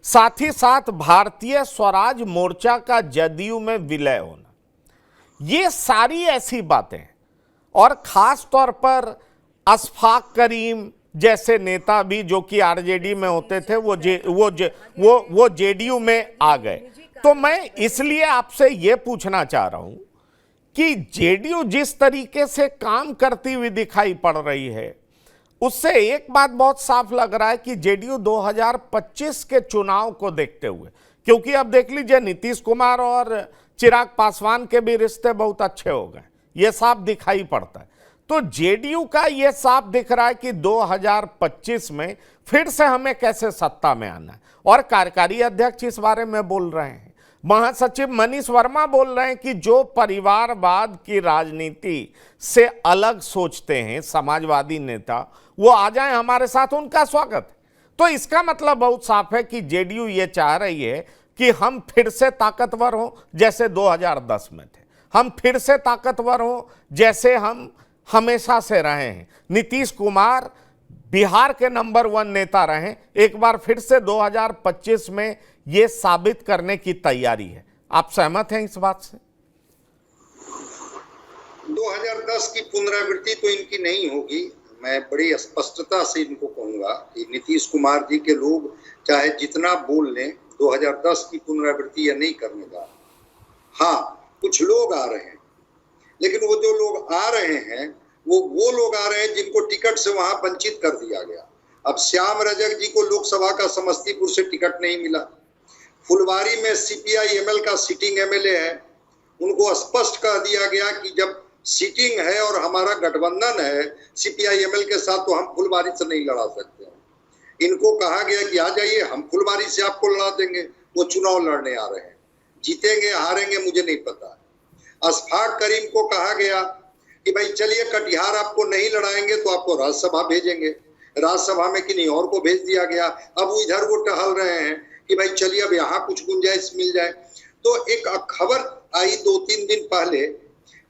साथ ही साथ भारतीय स्वराज मोर्चा का जदयू में विलय होना, ये सारी ऐसी बातें, और खास तौर पर अशफाक करीम जैसे नेता भी जो कि आरजेडी में होते थे वो जेडीयू में आ गए। तो मैं इसलिए आपसे ये पूछना चाह रहा हूं कि जेडीयू जिस तरीके से काम करती हुई दिखाई पड़ रही है, उससे एक बात बहुत साफ लग रहा है कि जेडीयू 2025 के चुनाव को देखते हुए, क्योंकि अब देख लीजिए नीतीश कुमार और चिराग पासवान के भी रिश्ते बहुत अच्छे हो गए, ये साफ दिखाई पड़ता है। तो जेडीयू का ये साफ दिख रहा है कि 2025 में फिर से हमें कैसे सत्ता में आना है, और कार्यकारी अध्यक्ष इस बारे में बोल रहे हैं, महासचिव मनीष वर्मा बोल रहे हैं कि जो परिवारवाद की राजनीति से अलग सोचते हैं समाजवादी नेता, वो आ जाएं हमारे साथ, उनका स्वागत है। तो इसका मतलब बहुत साफ है कि जेडीयू ये चाह रही है कि हम फिर से ताकतवर हों जैसे 2010 में थे, हम फिर से ताकतवर हों जैसे हम हमेशा से रहे हैं, नीतीश कुमार बिहार के नंबर 1 नेता रहे, एक बार फिर से 2025 में यह साबित करने की तैयारी है। आप सहमत हैं इस बात से? 2010 की पुनरावृत्ति तो इनकी नहीं होगी। मैं बड़ी स्पष्टता से इनको कहूंगा कि नीतीश कुमार जी के लोग चाहे जितना बोल लें, 2010 की पुनरावृत्ति यह नहीं करने का। हाँ, कुछ लोग आ रहे हैं, लेकिन वो जो लोग आ रहे हैं वो लोग आ रहे हैं जिनको टिकट से वहां वंचित कर दिया गया। अब श्याम रजक जी को लोकसभा का समस्तीपुर से टिकट नहीं मिला, फुलवारी में सीपीआई एमएल का सिटिंग एमएलए है, उनको स्पष्ट कर दिया गया कि जब सिटिंग है और हमारा गठबंधन है सीपीआई एमएल के साथ, तो हम फुलवारी से नहीं लड़ा सकते। इनको कहा गया कि आ जाइए, हम फुलवारी से आपको लड़ा देंगे। वो चुनाव लड़ने आ रहे हैं, जीतेंगे हारेंगे मुझे नहीं पता। अशफाक करीम को कहा गया कि भाई चलिए कटिहार आपको नहीं लड़ाएंगे तो आपको राज्यसभा भेजेंगे, राज्यसभा में किन्हीं और को भेज दिया गया। अब वो इधर वो टहल रहे हैं कि भाई चलिए अब यहाँ कुछ गुंजाइश मिल जाए। तो एक खबर आई 2-3 दिन पहले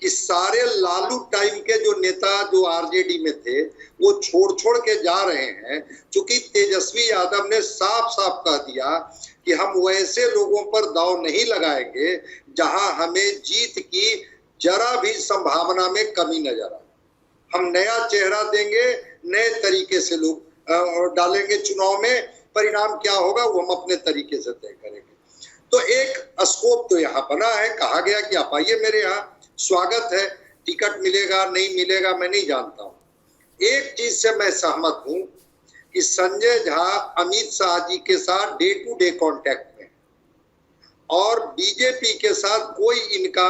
कि सारे लालू टाइम के जो नेता जो आरजेडी में थे वो छोड़ के जा रहे हैं, क्योंकि तेजस्वी यादव ने साफ साफ कह दिया कि हम वैसे लोगों पर दांव नहीं लगाएंगे जहां हमें जीत की जरा भी संभावना में कमी नजर आए। हम नया चेहरा देंगे, नए तरीके से लोग डालेंगे चुनाव में, परिणाम क्या होगा वो हम अपने तरीके से तय करेंगे। तो एक स्कोप तो यहाँ बना है, कहा गया कि आप आइए मेरे यहाँ, स्वागत है। टिकट मिलेगा नहीं मिलेगा मैं नहीं जानता हूँ। एक चीज से मैं सहमत हूँ कि संजय झा अमित शाह जी के साथ डे टू डे कॉन्टेक्ट में, और बीजेपी के साथ कोई इनका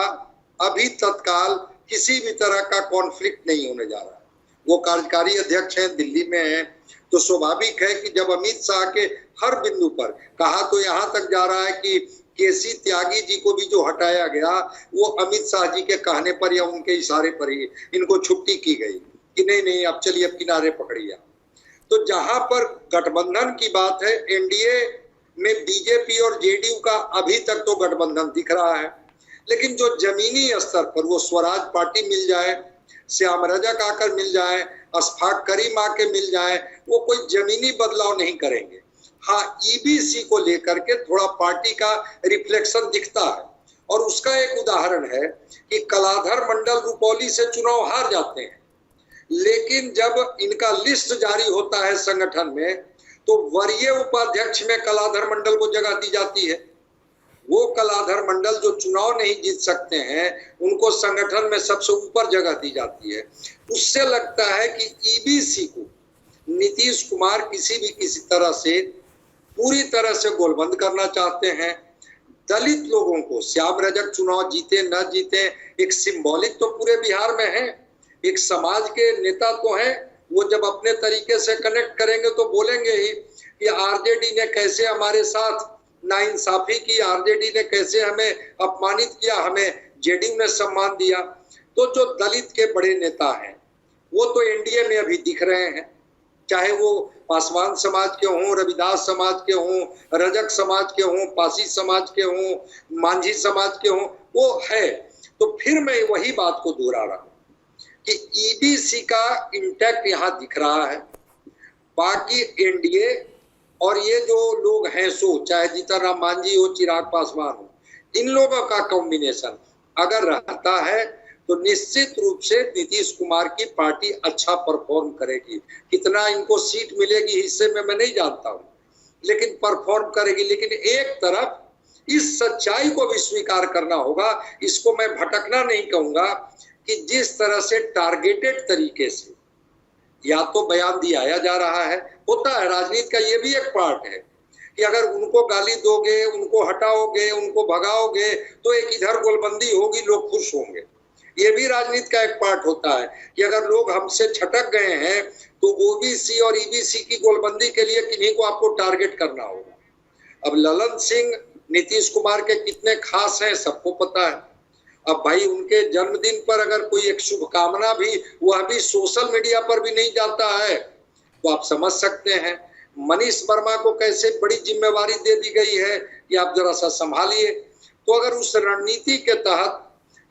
अभी तत्काल किसी भी तरह का कॉन्फ्लिक्ट नहीं होने जा रहा है। वो कार्यकारी अध्यक्ष हैं, दिल्ली में हैं, तो स्वाभाविक है कि जब अमित शाह के हर बिंदु पर, कहा तो यहाँ तक जा रहा है कि केसी त्यागी जी को भी जो हटाया गया वो अमित शाह जी के कहने पर या उनके इशारे पर ही इनको छुट्टी की गई कि नहीं अब चलिए अब किनारे पकड़िए। तो जहां पर गठबंधन की बात है, एनडीए में बीजेपी और जेडीयू का अभी तक तो गठबंधन दिख रहा है, लेकिन जो जमीनी स्तर पर वो स्वराज पार्टी मिल जाए, श्याम रजक आकर मिल जाए, अशफाक करीम आके मिल जाए, वो कोई जमीनी बदलाव नहीं करेंगे। हाँ, ईबीसी को लेकर के थोड़ा पार्टी का रिफ्लेक्शन दिखता है, और उसका एक उदाहरण है कि कलाधर मंडल रुपौली से चुनाव हार जाते हैं, लेकिन जब इनका लिस्ट जारी होता है संगठन में तो वरीय उपाध्यक्ष में कलाधर मंडल को जगह दी जाती है। वो कलाधर मंडल जो चुनाव नहीं जीत सकते हैं उनको संगठन में सबसे ऊपर जगह दी जाती है। उससे लगता है कि ईबीसी को नीतीश कुमार किसी तरह से पूरी तरह से गोलबंद करना चाहते हैं। दलित लोगों को, श्याम रजक चुनाव जीते न जीते, एक सिंबॉलिक तो पूरे बिहार में है, एक समाज के नेता तो हैं, वो जब अपने तरीके से कनेक्ट करेंगे तो बोलेंगे ही कि आरजेडी ने कैसे हमारे साथ नाइंसाफी की, आरजेडी ने कैसे हमें अपमानित किया, हमें जेडीयू ने सम्मान दिया। तो जो दलित के बड़े नेता हैं वो तो एनडीए में अभी दिख रहे हैं, चाहे वो पासवान समाज के हों, रविदास समाज के हों, रजक समाज के हों, पासी समाज के हों, मांझी समाज के हों, वो है। तो फिर मैं वही बात को दोहरा रहा हूं कि ईबीसी का इंटैक्ट यहाँ दिख रहा है। बाकी एनडीए और ये जो लोग हैं सो, चाहे जीतन राम मांझी हो, चिराग पासवान हो, इन लोगों का कॉम्बिनेशन अगर रहता है तो निश्चित रूप से नीतीश कुमार की पार्टी अच्छा परफॉर्म करेगी। कितना इनको सीट मिलेगी हिस्से में मैं नहीं जानता हूं, लेकिन परफॉर्म करेगी। लेकिन एक तरफ इस सच्चाई को भी स्वीकार करना होगा, इसको मैं भटकना नहीं कहूंगा, कि जिस तरह से टारगेटेड तरीके से या तो बयान दिया जा रहा है, होता है राजनीति का ये भी एक पार्ट है कि अगर उनको गाली दोगे, उनको हटाओगे, उनको भगाओगे तो एक इधर गोलबंदी होगी, लोग खुश होंगे। ये भी राजनीति का एक पार्ट होता है कि अगर लोग हमसे छटक गए हैं तो ओबीसी और ईबीसी की गोलबंदी के लिए किन्हीं को आपको टारगेट करना होगा। अब ललन सिंह नीतीश कुमार के कितने खास हैं सबको पता है। अब भाई उनके जन्मदिन पर अगर कोई एक शुभकामना भी, वह भी सोशल मीडिया पर भी नहीं जाता है, तो आप समझ सकते हैं मनीष वर्मा को कैसे बड़ी जिम्मेवारी दे दी गई है कि आप जरा सा संभालिए। तो अगर उस रणनीति के तहत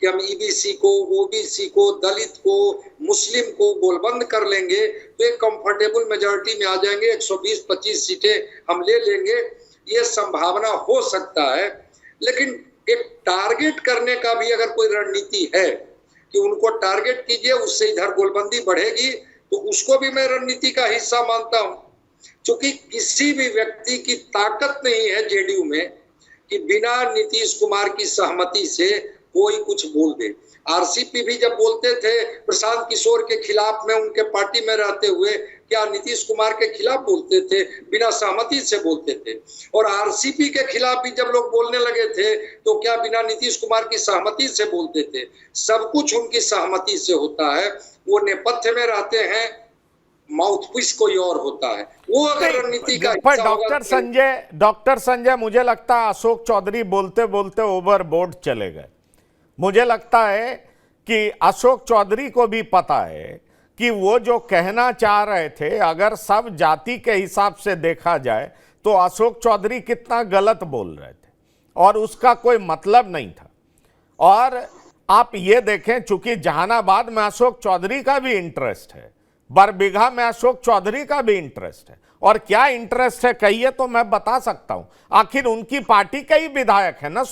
कि हम ईबीसी को, ओबीसी को, दलित को, मुस्लिम को गोलबंद कर लेंगे तो एक कंफर्टेबल मेजॉरिटी में आ जाएंगे, 120-25 सीटें हम ले लेंगे, ये संभावना हो सकता है। लेकिन एक टारगेट करने का भी अगर कोई रणनीति है कि उनको टारगेट कीजिए, उससे इधर गोलबंदी बढ़ेगी, तो उसको भी मैं रणनीति का हिस्सा मानता हूं। क्योंकि किसी भी व्यक्ति की ताकत नहीं है जेडीयू में कि बिना नीतीश कुमार की सहमति से कोई कुछ बोल दे। आरसीपी भी जब बोलते थे प्रशांत किशोर के खिलाफ में, उनके पार्टी में रहते हुए, क्या नीतीश कुमार के खिलाफ बोलते थे? बिना सहमति से बोलते थे। और आरसीपी के खिलाफ भी जब लोग बोलने लगे थे तो क्या बिना नीतीश कुमार की सहमति से बोलते थे? सब कुछ उनकी सहमति से होता है। वो नेपथ्य में रहते हैं, माउथपीस कोई और होता है। वो अगर रणनीति का पर डॉक्टर संजय मुझे लगता है अशोक चौधरी बोलते बोलते ओवरबोर्ड चले गए। मुझे लगता है कि अशोक चौधरी को भी पता है कि वो जो कहना चाह रहे थे, अगर सब जाति के हिसाब से देखा जाए तो अशोक चौधरी कितना गलत बोल रहे थे और उसका कोई मतलब नहीं था। और आप ये देखें, चूंकि जहानाबाद में अशोक चौधरी का भी इंटरेस्ट है, बरबीघा में अशोक चौधरी का भी इंटरेस्ट है, और क्या इंटरेस्ट है कहिए तो मैं बता सकता हूं। आखिर उनकी पार्टी के ही विधायक है ना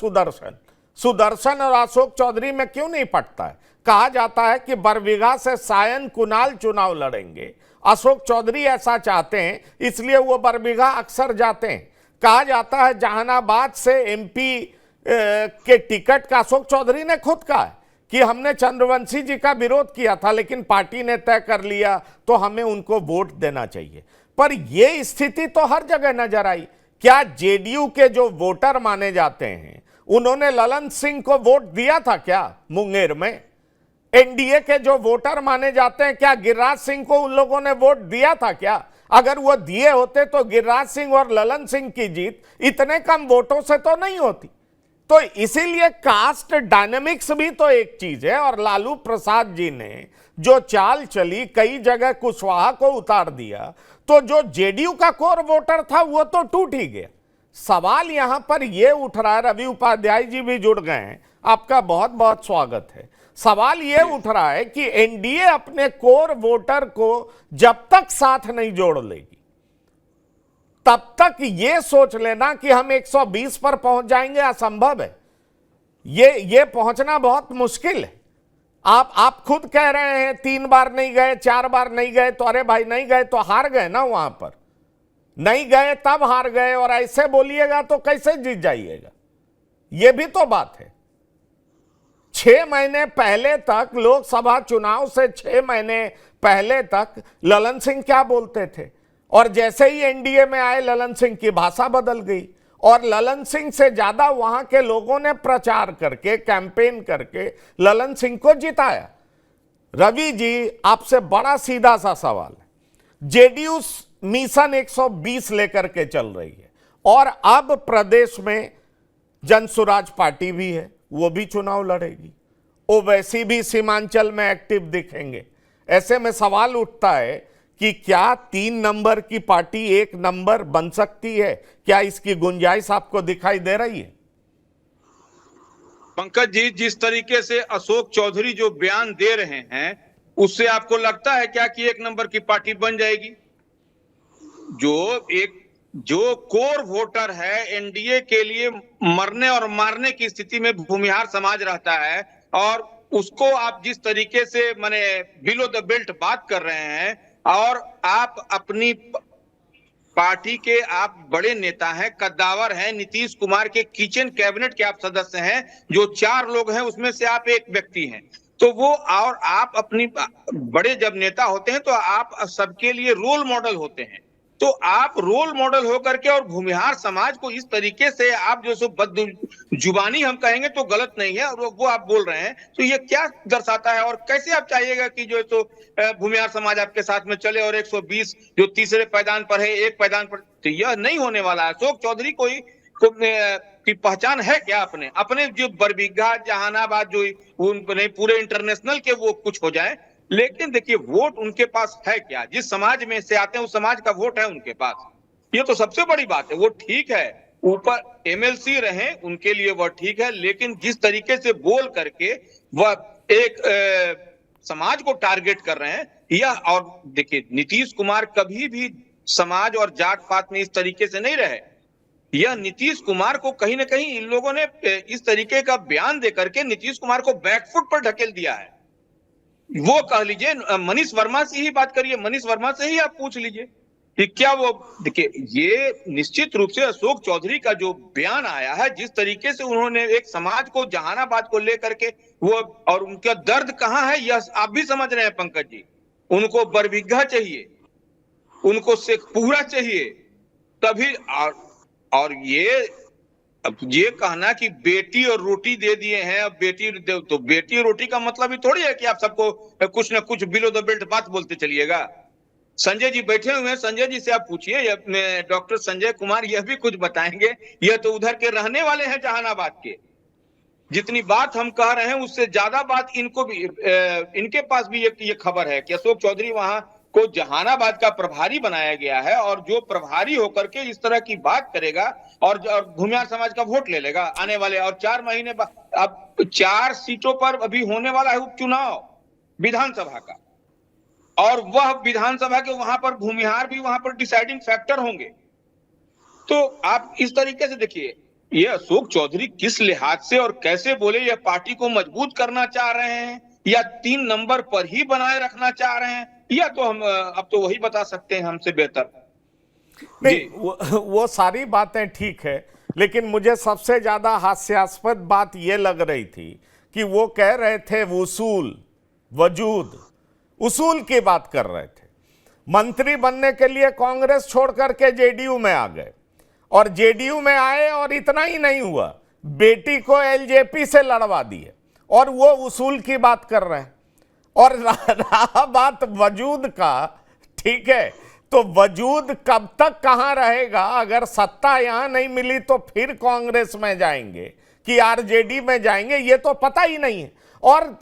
सुदर्शन और अशोक चौधरी में क्यों नहीं पटता है? कहा जाता है कि बरबीघा से सायन कुणाल चुनाव लड़ेंगे, अशोक चौधरी ऐसा चाहते हैं, इसलिए वो बरबीघा अक्सर जाते हैं। कहा जाता है जहानाबाद से एमपी के टिकट का अशोक चौधरी ने खुद कहा है कि हमने चंद्रवंशी जी का विरोध किया था, लेकिन पार्टी ने तय कर लिया तो हमें उनको वोट देना चाहिए। पर यह स्थिति तो हर जगह नजर आई। क्या जेडीयू के जो वोटर माने जाते हैं उन्होंने ललन सिंह को वोट दिया था क्या मुंगेर में? एनडीए के जो वोटर माने जाते हैं, क्या गिरिराज सिंह को उन लोगों ने वोट दिया था क्या? अगर वो दिए होते तो गिरिराज सिंह और ललन सिंह की जीत इतने कम वोटों से तो नहीं होती। तो इसीलिए कास्ट डायनेमिक्स भी तो एक चीज है। और लालू प्रसाद जी ने जो चाल चली, कई जगह कुशवाहा को उतार दिया, तो जो जेडीयू का कोर वोटर था वो तो टूट ही गया। सवाल यहां पर यह उठ रहा है, रवि उपाध्याय जी भी जुड़ गए हैं, आपका बहुत बहुत स्वागत है। सवाल यह उठ रहा है कि एनडीए अपने कोर वोटर को जब तक साथ नहीं जोड़ लेगी तब तक यह सोच लेना कि हम 120 पर पहुंच जाएंगे असंभव है। ये पहुंचना बहुत मुश्किल है। आप खुद कह रहे हैं 3 बार नहीं गए, 4 बार नहीं गए, तो अरे भाई नहीं गए तो हार गए ना, वहां पर नहीं गए तब हार गए, और ऐसे बोलिएगा तो कैसे जीत जाइएगा? यह भी तो बात है। 6 महीने पहले तक, लोकसभा चुनाव से 6 महीने पहले तक ललन सिंह क्या बोलते थे, और जैसे ही एनडीए में आए ललन सिंह की भाषा बदल गई, और ललन सिंह से ज्यादा वहां के लोगों ने प्रचार करके, कैंपेन करके ललन सिंह को जिताया। रवि जी, आपसे बड़ा सीधा सा सवाल है। जेडीयू मिशन 120 लेकर के चल रही है, और अब प्रदेश में जनसुराज पार्टी भी है, वो भी चुनाव लड़ेगी, ओवैसी भी सीमांचल में एक्टिव दिखेंगे। ऐसे में सवाल उठता है कि क्या 3 नंबर की पार्टी 1 नंबर बन सकती है? क्या इसकी गुंजाइश आपको दिखाई दे रही है? पंकज जी, जिस तरीके से अशोक चौधरी जो बयान दे रहे हैं, उससे आपको लगता है क्या कि 1 नंबर की पार्टी बन जाएगी? जो कोर वोटर है, एनडीए के लिए मरने और मारने की स्थिति में भूमिहार समाज रहता है, और उसको आप जिस तरीके से माने बिलो द बेल्ट बात कर रहे हैं, और आप अपनी पार्टी के आप बड़े नेता हैं, कद्दावर हैं, नीतीश कुमार के किचन कैबिनेट के आप सदस्य हैं, जो 4 लोग हैं उसमें से आप एक व्यक्ति हैं, तो वो, और आप अपनी बड़े जब नेता होते हैं तो आप सबके लिए रोल मॉडल होते हैं, तो आप रोल मॉडल होकर के और भूमिहार समाज को इस तरीके से आप जो सो जुबानी हम कहेंगे तो गलत नहीं है, और वो आप बोल रहे हैं, तो ये क्या दर्शाता है? और कैसे आप चाहिएगा कि जो सो भूमिहार समाज आपके साथ में चले, और 120 जो तीसरे पायदान पर है, 1 पायदान पर, तो यह नहीं होने वाला है। अशोक चौधरी की पहचान है क्या? अपने जो बरबीघा, जहानाबाद, जो उनके पूरे इंटरनेशनल के वो कुछ हो जाए, लेकिन देखिए वोट उनके पास है क्या? जिस समाज में से आते हैं उस समाज का वोट है उनके पास, ये तो सबसे बड़ी बात है। वो ठीक है, ऊपर एमएलसी रहे उनके लिए वह ठीक है, लेकिन जिस तरीके से बोल करके वह एक समाज को टारगेट कर रहे हैं, यह, और देखिए नीतीश कुमार कभी भी समाज और जात पात में इस तरीके से नहीं रहे। यह नीतीश कुमार को कहीं ना कहीं इन लोगों ने इस तरीके का बयान देकर के नीतीश कुमार को बैकफुट पर ढकेल दिया है। वो कह लीजिए, मनीष वर्मा से ही बात करिए, मनीष वर्मा से ही आप पूछ लीजिए कि क्या वो, देखिए ये निश्चित रूप से अशोक चौधरी का जो बयान आया है, जिस तरीके से उन्होंने एक समाज को, जहानाबाद को लेकर के वो, और उनका दर्द कहाँ है यह आप भी समझ रहे हैं पंकज जी। उनको बरबीघा चाहिए, उनको शेखपुरा चाहिए, तभी, और ये कहना कि बेटी और रोटी दे दिए हैं, अब तो बेटी और रोटी का मतलब ही थोड़ी है कि आप सबको कुछ ना कुछ बिलो द बेल्ट बात बोलते चलिएगा। संजय जी बैठे हुए हैं, संजय जी से आप पूछिए, डॉक्टर संजय कुमार यह भी कुछ बताएंगे। यह तो उधर के रहने वाले हैं, जहानाबाद के। जितनी बात हम कह रहे हैं उससे ज्यादा बात इनको भी, इनके पास भी ये खबर है कि अशोक चौधरी वहां को जहानाबाद का प्रभारी बनाया गया है, और जो प्रभारी होकर के इस तरह की बात करेगा और भूमिहार समाज का वोट ले लेगा आने वाले, और 4 महीने बाद, अब 4 सीटों पर अभी होने वाला है उपचुनाव विधानसभा का, और वह विधानसभा के वहां पर भूमिहार भी वहां पर डिसाइडिंग फैक्टर होंगे। तो आप इस तरीके से देखिए, ये अशोक चौधरी किस लिहाज से और कैसे बोले, यह पार्टी को मजबूत करना चाह रहे हैं या 3 नंबर पर ही बनाए रखना चाह रहे हैं, या तो हम अब तो वही बता सकते हैं हमसे बेहतर। नहीं, वो सारी बातें ठीक है, लेकिन मुझे सबसे ज्यादा हास्यास्पद बात यह लग रही थी कि वो कह रहे थे वसूल, वजूद, उसूल की बात कर रहे थे। मंत्री बनने के लिए कांग्रेस छोड़ करके जेडीयू में आ गए, और जेडीयू में आए और इतना ही नहीं हुआ, बेटी को एलजेपी से लड़वा दिए, और वो उसूल की बात कर रहे हैं। और रहा बात वजूद का, ठीक है, तो वजूद कब तक कहां रहेगा? अगर सत्ता यहां नहीं मिली तो फिर कांग्रेस में जाएंगे कि आरजेडी में जाएंगे, ये तो पता ही नहीं है। और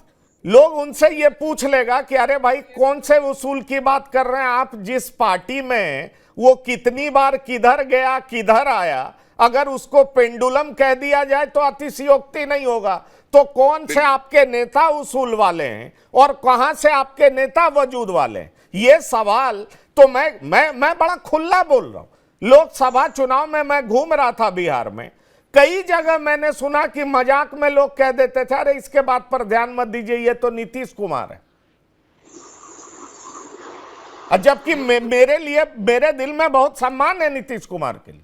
लोग उनसे ये पूछ लेगा कि अरे भाई कौन से उसूल की बात कर रहे हैं आप? जिस पार्टी में वो कितनी बार किधर गया किधर आया, अगर उसको पेंडुलम कह दिया जाए तो अतिशयोक्ति नहीं होगा। तो कौन से आपके नेता उसूल वाले हैं और कहां से आपके नेता वजूद वाले हैं, ये सवाल तो मैं बड़ा खुला बोल रहा हूं। लोकसभा चुनाव में मैं घूम रहा था बिहार में, कई जगह मैंने सुना कि मजाक में लोग कह देते थे, अरे इसके बात पर ध्यान मत दीजिए, ये तो नीतीश कुमार है। जबकि मेरे लिए, मेरे दिल में बहुत सम्मान है नीतीश कुमार के लिए,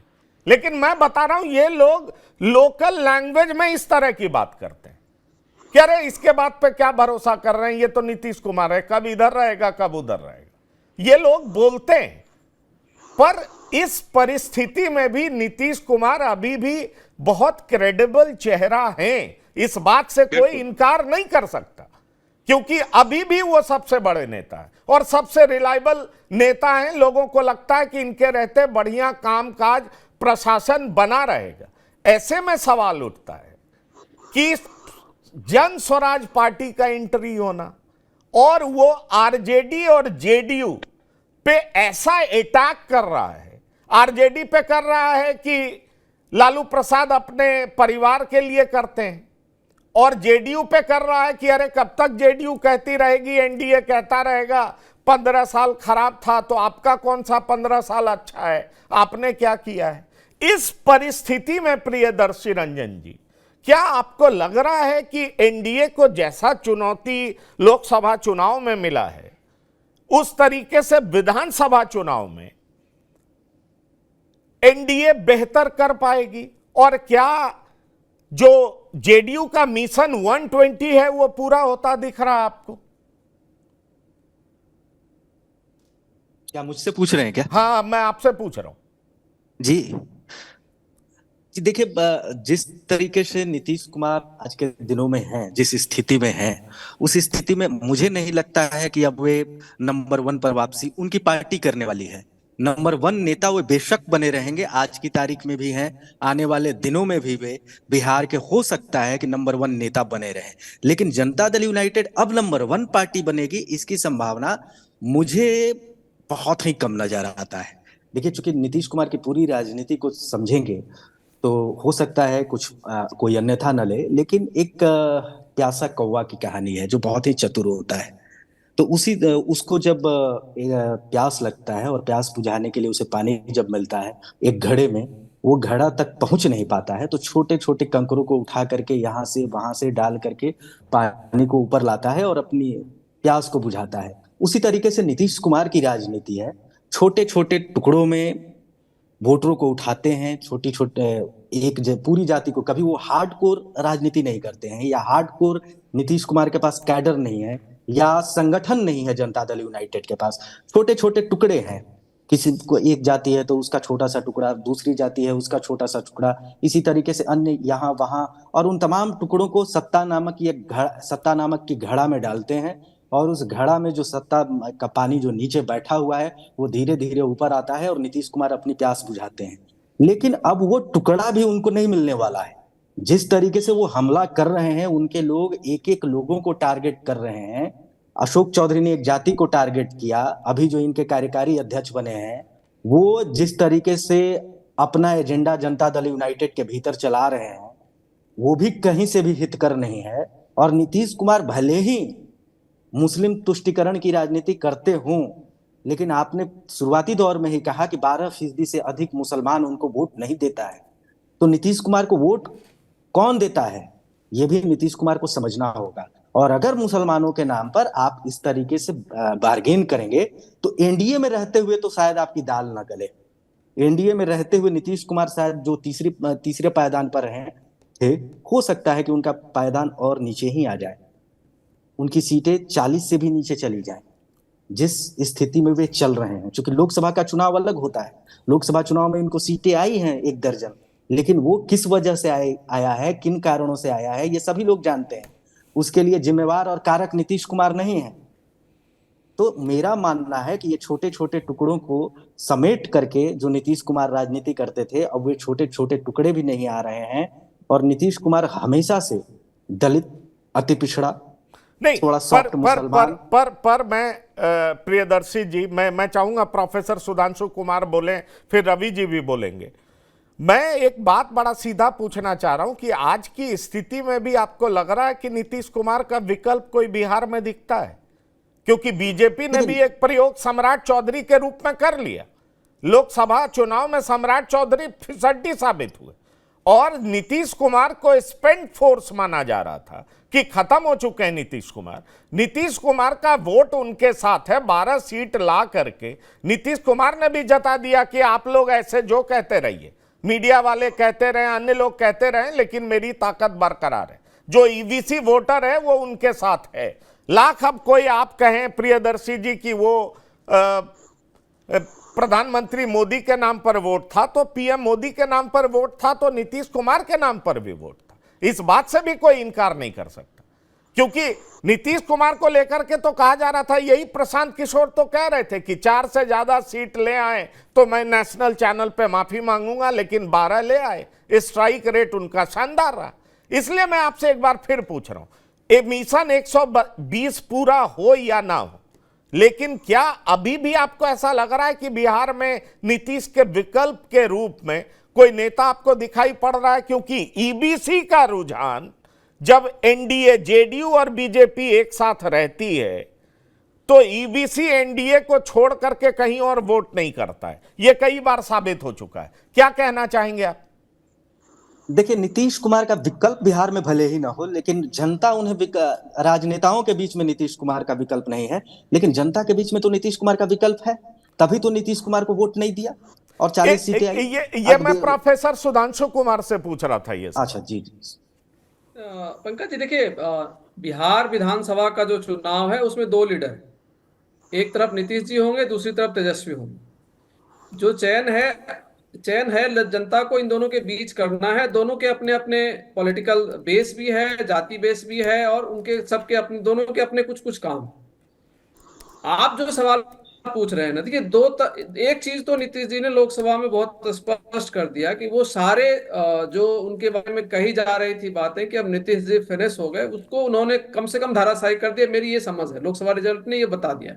लेकिन मैं बता रहा हूं ये लोग लोकल लैंग्वेज में इस तरह की बात करते हैं कि अरे इसके बात पे क्या भरोसा कर रहे हैं, ये तो नीतीश कुमार है, कब इधर रहेगा कब उधर रहेगा, ये लोग बोलते हैं। पर इस परिस्थिति में भी नीतीश कुमार अभी भी बहुत क्रेडिबल चेहरा है, इस बात से कोई इनकार नहीं कर सकता, क्योंकि अभी भी वो सबसे बड़े नेता है और सबसे रिलायबल नेता हैं। लोगों को लगता है कि इनके रहते बढ़िया कामकाज प्रशासन बना रहेगा। ऐसे में सवाल उठता है कि जन स्वराज पार्टी का एंट्री होना और वो आरजेडी और जेडीयू पे ऐसा अटैक कर रहा है, आरजेडी पे कर रहा है कि लालू प्रसाद अपने परिवार के लिए करते हैं, और जेडीयू पे कर रहा है कि अरे कब तक जेडीयू कहती रहेगी, एनडीए कहता रहेगा 15 साल खराब था तो आपका कौन सा 15 साल अच्छा है, आपने क्या किया है। इस परिस्थिति में प्रियदर्शी रंजन जी, क्या आपको लग रहा है कि एनडीए को जैसा चुनौती लोकसभा चुनाव में मिला है उस तरीके से विधानसभा चुनाव में एनडीए बेहतर कर पाएगी, और क्या जो जेडीयू का मिशन 120 है वो पूरा होता दिख रहा है आपको? क्या मुझसे पूछ रहे हैं क्या? हाँ, मैं आपसे पूछ रहा हूं जी। देखिए, जिस तरीके से नीतीश कुमार आज के दिनों में हैं, जिस स्थिति में हैं, उस स्थिति में मुझे नहीं लगता है कि अब वे नंबर 1 पर वापसी उनकी पार्टी करने वाली है। नंबर 1 नेता वो बेशक बने रहेंगे, आज की तारीख में भी हैं, आने वाले दिनों में भी वे बिहार के हो सकता है कि नंबर 1 नेता बने रहे, लेकिन जनता दल यूनाइटेड अब नंबर 1 पार्टी बनेगी, इसकी संभावना मुझे बहुत ही कम नजर आता है। देखिए, चूंकि नीतीश कुमार की पूरी राजनीति को समझेंगे तो हो सकता है कुछ कोई अन्यथा न ले, लेकिन एक प्यासा कौवा की कहानी है जो बहुत ही चतुर होता है। तो उसको जब प्यास लगता है और प्यास बुझाने के लिए उसे पानी जब मिलता है एक घड़े में, वो घड़ा तक पहुंच नहीं पाता है, तो छोटे छोटे कंकरों को उठा करके यहाँ से वहां से डाल करके पानी को ऊपर लाता है और अपनी प्यास को बुझाता है। उसी तरीके से नीतीश कुमार की राजनीति है, छोटे छोटे टुकड़ों में वोटरों को उठाते हैं, छोटी छोटे पूरी जाति को। कभी वो हार्डकोर राजनीति नहीं करते हैं, या हार्डकोर नीतीश कुमार के पास कैडर नहीं है या संगठन नहीं है जनता दल यूनाइटेड के पास, छोटे छोटे टुकड़े हैं। किसी को एक जाति है तो उसका छोटा सा टुकड़ा, दूसरी जाति है उसका छोटा सा टुकड़ा, इसी तरीके से अन्य यहाँ वहां, और उन तमाम टुकड़ों को सत्ता नामक की घड़ा में डालते हैं, और उस घड़ा में जो सत्ता का पानी जो नीचे बैठा हुआ है वो धीरे धीरे ऊपर आता है और नीतीश कुमार अपनी प्यास बुझाते हैं। लेकिन अब वो टुकड़ा भी उनको नहीं मिलने वाला है। जिस तरीके से वो हमला कर रहे हैं, उनके लोग एक एक लोगों को टारगेट कर रहे हैं। अशोक चौधरी ने एक जाति को टारगेट किया, अभी जो इनके कार्यकारी अध्यक्ष बने हैं वो जिस तरीके से अपना एजेंडा जनता दल यूनाइटेड के भीतर चला रहे हैं वो भी कहीं से भी हितकर नहीं है। और नीतीश कुमार भले ही मुस्लिम तुष्टिकरण की राजनीति करते हों, लेकिन आपने शुरुआती दौर में ही कहा कि 12% से अधिक मुसलमान उनको वोट नहीं देता है, तो नीतीश कुमार को वोट कौन देता है ये भी नीतीश कुमार को समझना होगा। और अगर मुसलमानों के नाम पर आप इस तरीके से बार्गेन करेंगे तो एनडीए में रहते हुए तो शायद आपकी दाल ना गले। एनडीए में रहते हुए नीतीश कुमार शायद जो तीसरे पायदान पर थे, हो सकता है कि उनका पायदान और नीचे ही आ जाए, उनकी सीटें 40 से भी नीचे चली जाएं, जिस स्थिति में वे चल रहे हैं। क्योंकि लोकसभा का चुनाव अलग होता है, लोकसभा चुनाव में इनको सीटें आई हैं 1 दर्जन, लेकिन वो किस वजह से आया है, किन कारणों से आया है, ये सभी लोग जानते हैं। उसके लिए जिम्मेवार और कारक नीतीश कुमार नहीं है। तो मेरा मानना है कि ये छोटे छोटे टुकड़ों को समेट करके जो नीतीश कुमार राजनीति करते थे, अब वे छोटे छोटे टुकड़े भी नहीं आ रहे हैं। और नीतीश कुमार हमेशा से दलित, अति पिछड़ा, नहीं, थोड़ा सॉफ्ट मुसलमान पर मैं प्रियदर्शी जी, मैं चाहूंगा प्रोफेसर सुधांशु कुमार बोलें, फिर रवि जी भी बोलेंगे। मैं एक बात बड़ा सीधा पूछना चाह रहा हूं कि आज की स्थिति में भी आपको लग रहा है कि नीतीश कुमार का विकल्प कोई बिहार में दिखता है? क्योंकि बीजेपी ने भी एक प्रयोग सम्राट चौधरी के रूप में कर लिया। लोकसभा चुनाव में सम्राट चौधरी फिसड्डी साबित हुए और नीतीश कुमार को स्पेंड फोर्स माना जा रहा था कि खत्म हो चुके हैं नीतीश कुमार। नीतीश कुमार का वोट उनके साथ है। 12 सीट ला करके नीतीश कुमार ने भी जता दिया कि आप लोग ऐसे जो कहते रहिए, मीडिया वाले कहते रहे, अन्य लोग कहते रहे, लेकिन मेरी ताकत बरकरार है। जो ईवीसी वोटर है वो उनके साथ है। लाख अब कोई आप कहें प्रियदर्शी जी की वो प्रधानमंत्री मोदी के नाम पर वोट था, तो पीएम मोदी के नाम पर वोट था, तो नीतीश कुमार के नाम पर भी वोट था। इस बात से भी कोई इनकार नहीं कर सकता, क्योंकि नीतीश कुमार को लेकर के तो कहा जा रहा था, यही प्रशांत किशोर तो कह रहे थे कि 4 से ज्यादा सीट ले आए तो मैं नेशनल चैनल पे माफी मांगूंगा, लेकिन 12 ले आए। स्ट्राइक रेट उनका शानदार रहा। इसलिए मैं आपसे एक बार फिर पूछ रहा हूं, ये मिशन 120 पूरा हो या ना हो, लेकिन क्या अभी भी आपको ऐसा लग रहा है कि बिहार में नीतीश के विकल्प के रूप में कोई नेता आपको दिखाई पड़ रहा है? क्योंकि ईबीसी का रुझान, जब एनडीए, जेडीयू और बीजेपी एक साथ रहती है तो ईबीसी एनडीए को छोड़ करके कहीं और वोट नहीं करता है। यह कई बार साबित हो चुका है। क्या कहना चाहेंगे आप? देखिए, नीतीश कुमार का विकल्प बिहार में भले ही ना हो, लेकिन जनता उन्हें राजनेताओं के बीच में नीतीश कुमार का विकल्प नहीं है, लेकिन जनता के बीच में तो नीतीश कुमार का विकल्प है। तभी तो नीतीश कुमार को वोट नहीं दिया और 40 सीटें आई। ये मैं प्रोफेसर सुधांशु कुमार से पूछ रहा था ये। अच्छा जी। पंकज जी देखिए, बिहार विधानसभा का जो चुनाव है उसमें 2 लीडर हैं। एक तरफ नीतीश जी होंगे, दूसरी तरफ तेजस्वी होंगे। जो चयन है जनता को इन दोनों के बीच करना है। दोनों के अपने अपने पॉलिटिकल बेस भी है, जाति बेस भी है, और उनके सबके अपने, दोनों के अपने कुछ कुछ काम। आप जो सवाल पूछ रहे हैं ना, देखिए एक चीज तो नीतीश जी ने लोकसभा में बहुत स्पष्ट कर दिया कि वो सारे जो उनके बारे में कही जा रही थी बातें कि अब नीतीश जी फिनिश हो गए, उसको उन्होंने कम से कम धाराशायी कर दिया। मेरी ये समझ है, लोकसभा रिजल्ट ने ये बता दिया।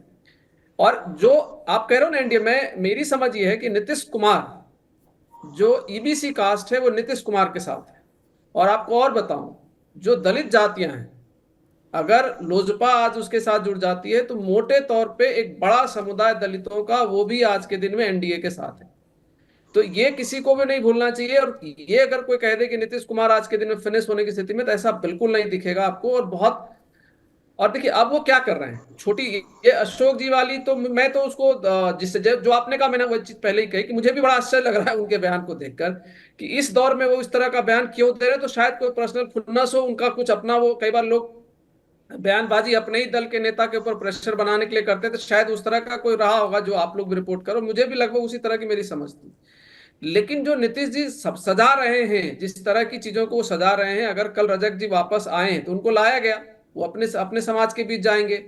और जो आप कह रहे हो ना एनडीए में, मेरी समझ ये है कि नीतीश कुमार जो ईबीसी कास्ट है वो नीतीश कुमार के साथ है। और आपको और बताऊं, जो दलित जातियां हैं, अगर लोजपा आज उसके साथ जुड़ जाती है तो मोटे तौर पे एक बड़ा समुदाय दलितों का वो भी आज के दिन में एनडीए के साथ है। तो ये किसी को भी नहीं भूलना चाहिए। और ये अगर कोई कह दे कि नीतीश कुमार आज के दिन में फिनिश होने की स्थिति में, तो ऐसा बिल्कुल नहीं दिखेगा आपको। और देखिए अब वो क्या कर रहे हैं, छोटी ये अशोक जी वाली, तो मैं तो उसको जिससे जो आपने कहा, मैंने वो चीज पहले ही कही कि मुझे भी बड़ा आश्चर्य लग रहा है उनके बयान को देखकर कि इस दौर में वो इस तरह का बयान क्यों दे रहे। तो शायद कोई पर्सनल खुन्नस हो उनका, कुछ अपना, वो कई बार लोग बयानबाजी अपने ही दल के नेता के ऊपर प्रेशर बनाने के लिए करते हैं, तो शायद उस तरह का कोई रहा होगा जो आप लोग भी रिपोर्ट करो। मुझे भी लगभग उसी तरह की मेरी समझ थी। लेकिन जो नीतीश जी सब सजा रहे हैं, जिस तरह की चीजों को सजा रहे हैं, अगर कल रजक जी वापस आए तो उनको लाया गया, वो अपने समाज के बीच जाएंगे।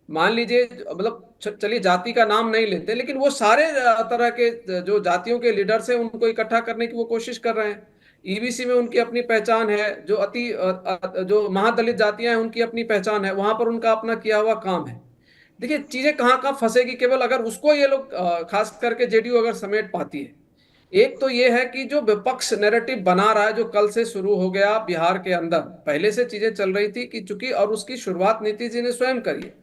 मान लीजिए, मतलब चलिए जाति का नाम नहीं लेते, लेकिन वो सारे तरह के जो जातियों के लीडर्स हैं उनको इकट्ठा करने की वो कोशिश कर रहे हैं। ईबीसी में उनकी अपनी पहचान है, जो महादलित जातियां हैं उनकी अपनी पहचान है, वहां पर उनका अपना किया हुआ काम है। देखिए चीजें कहाँ कहाँ फंसेगी, केवल अगर उसको ये लोग खास करके जेडीयू अगर समेट पाती है। एक तो ये है कि जो विपक्ष नैरेटिव बना रहा है, जो कल से शुरू हो गया बिहार के अंदर, पहले से चीजें चल रही थी कि चूंकि, और उसकी शुरुआत नीतीश जी ने स्वयं करी है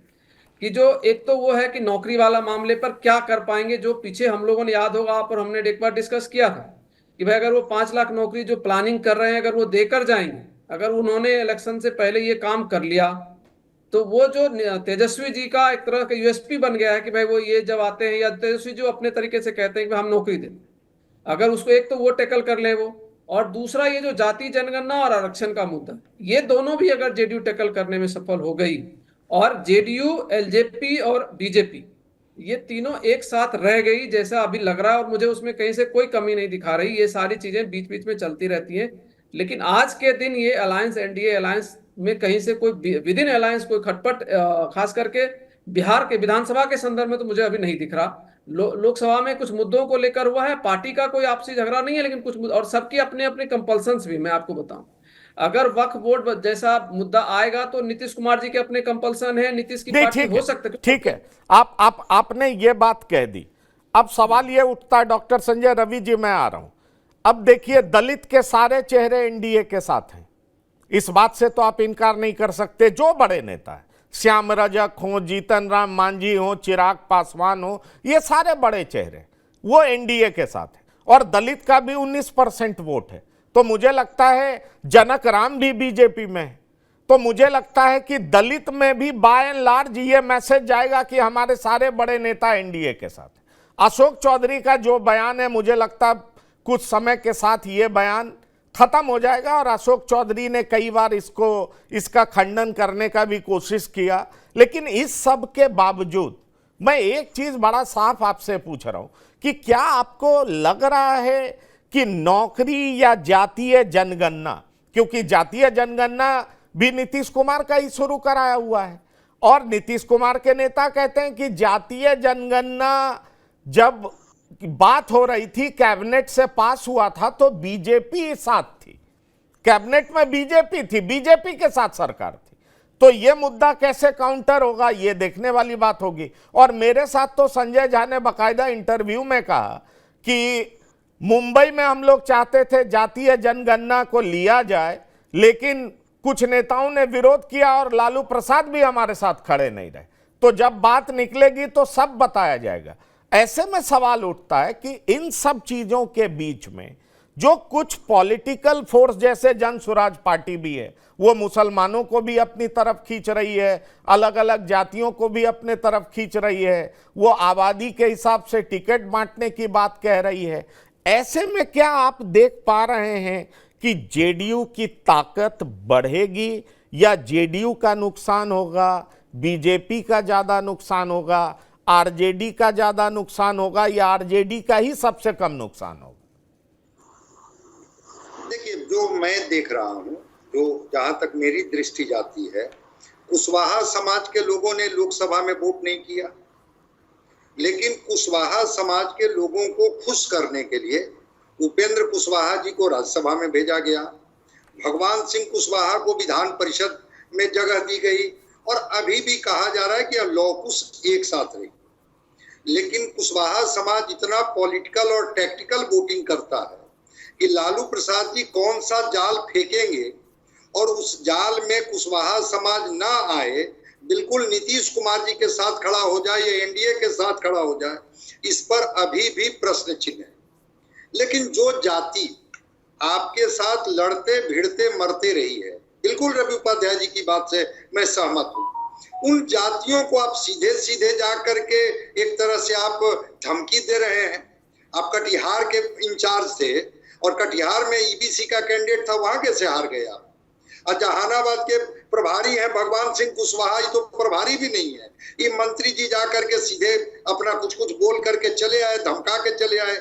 कि जो एक तो वो है कि नौकरी वाला मामले पर क्या कर पाएंगे। जो पीछे हम लोगों ने, याद होगा आप और हमने एक बार डिस्कस किया था कि भाई अगर वो 5 लाख नौकरी जो प्लानिंग कर रहे हैं, अगर वो देकर जाएंगे, अगर उन्होंने इलेक्शन से पहले ये काम कर लिया, तो वो जो तेजस्वी जी का एक तरह का यूएसपी बन गया है कि भाई वो ये जब आते हैं, या तेजस्वी जो अपने तरीके से कहते हैं कि हम नौकरी दें, अगर उसको एक तो वो टैकल कर ले वो, और दूसरा ये जो जाति जनगणना और आरक्षण का मुद्दा, ये दोनों भी अगर जेडीयू टैकल करने में सफल हो गई, और जेडीयू, एलजेपी और बीजेपी ये तीनों एक साथ रह गई जैसा अभी लग रहा है, और मुझे उसमें कहीं से कोई कमी नहीं दिखा रही। ये सारी चीजें बीच बीच में चलती रहती हैं, लेकिन आज के दिन ये अलायंस, एनडीए अलायंस में कहीं से कोई विद इन अलायंस कोई खटपट, खास करके बिहार के विधानसभा के संदर्भ में तो मुझे अभी नहीं दिख रहा। लोकसभा में कुछ मुद्दों को लेकर हुआ है, पार्टी का कोई आपसी झगड़ा नहीं है, लेकिन कुछ और सबकी अपने अपने कंपल्सन्स भी। मैं आपको बताऊं, अगर वक्फ बोर्ड जैसा मुद्दा आएगा तो नीतीश कुमार जी के अपने कंपल्सन है, नीतीश की पार्टी हो सकता है। ठीक है, आपने ये बात कह दी। अब सवाल ये उठता है, डॉक्टर संजय रवि जी मैं आ रहा हूं, अब देखिए, दलित के सारे चेहरे एनडीए के साथ हैं, इस बात से तो आप इनकार नहीं कर सकते। जो बड़े नेता हैं, श्याम रजक हो, जीतन राम मांझी हो, चिराग पासवान हो, ये सारे बड़े चेहरे वो एनडीए के साथ हैं, और दलित का भी 19% वोट है। तो मुझे लगता है जनक राम भी बीजेपी में है, तो मुझे लगता है कि दलित में भी बाय एंड लार्ज ये मैसेज जाएगा कि हमारे सारे बड़े नेता एनडीए के साथ हैं। अशोक चौधरी का जो बयान है, मुझे लगता है कुछ समय के साथ ये बयान खत्म हो जाएगा, और अशोक चौधरी ने कई बार इसका खंडन करने का भी कोशिश किया। लेकिन इस सब के बावजूद मैं एक चीज बड़ा साफ आपसे पूछ रहा हूं कि क्या आपको लग रहा है कि नौकरी या जातीय जनगणना, क्योंकि जातीय जनगणना भी नीतीश कुमार का ही शुरू कराया हुआ है, और नीतीश कुमार के नेता कहते हैं कि जातीय जनगणना जब बात हो रही थी, कैबिनेट से पास हुआ था, तो बीजेपी साथ थी, कैबिनेट में बीजेपी थी, बीजेपी के साथ सरकार थी। तो यह मुद्दा कैसे काउंटर होगा, यह देखने वाली बात होगी। और मेरे साथ तो संजय झा ने बाकायदा इंटरव्यू में कहा कि मुंबई में हम लोग चाहते थे जातीय जनगणना को लिया जाए, लेकिन कुछ नेताओं ने विरोध किया और लालू प्रसाद भी हमारे साथ खड़े नहीं रहे। तो जब बात निकलेगी तो सब बताया जाएगा। ऐसे में सवाल उठता है कि इन सब चीजों के बीच में जो कुछ पॉलिटिकल फोर्स, जैसे जन स्वराज पार्टी भी है, वो मुसलमानों को भी अपनी तरफ खींच रही है, अलग अलग जातियों को भी अपने तरफ खींच रही है, वो आबादी के हिसाब से टिकट बांटने की बात कह रही है। ऐसे में क्या आप देख पा रहे हैं कि जेडीयू की ताकत बढ़ेगी या जेडीयू का नुकसान होगा, बीजेपी का ज्यादा नुकसान होगा, आरजेडी का ज्यादा नुकसान होगा, या आरजेडी का ही सबसे कम नुकसान होगा? देखिए, जो मैं देख रहा हूं, जो जहां तक मेरी दृष्टि जाती है, कुशवाहा समाज के लोगों ने लोकसभा में वोट नहीं किया, लेकिन कुशवाहा समाज के लोगों को खुश करने के लिए उपेंद्र कुशवाहा जी को राज्यसभा में भेजा गया, भगवान सिंह कुशवाहा को विधान परिषद में जगह दी गई, और अभी भी कहा जा रहा है कि लौ कुश एक साथ रही। लेकिन कुशवाहा समाज इतना पॉलिटिकल और टैक्टिकल वोटिंग करता है कि लालू प्रसाद जी कौन सा जाल फेंकेंगे और उस जाल में कुशवाहा समाज ना आए, बिल्कुल नीतीश कुमार जी के साथ खड़ा हो जाए या एनडीए के साथ खड़ा हो जाए, इस पर अभी भी प्रश्न चिन्ह है। लेकिन जो जाति आपके साथ लड़ते भिड़ते मरते रही है, बिल्कुल रवि उपाध्याय जी की बात से मैं सहमत हूं, उन जातियों को आप सीधे सीधे जा करके एक तरह से आप धमकी दे रहे हैं। आप कटिहार के इंचार्ज थे और कटिहार में ईबीसी का कैंडिडेट था, वहां कैसे हार गए आप? और जहानाबाद के प्रभारी हैं भगवान सिंह कुशवाहा, ये तो प्रभारी भी नहीं है, ये मंत्री जी जा करके सीधे अपना कुछ कुछ बोल करके चले आए, धमका के चले आए।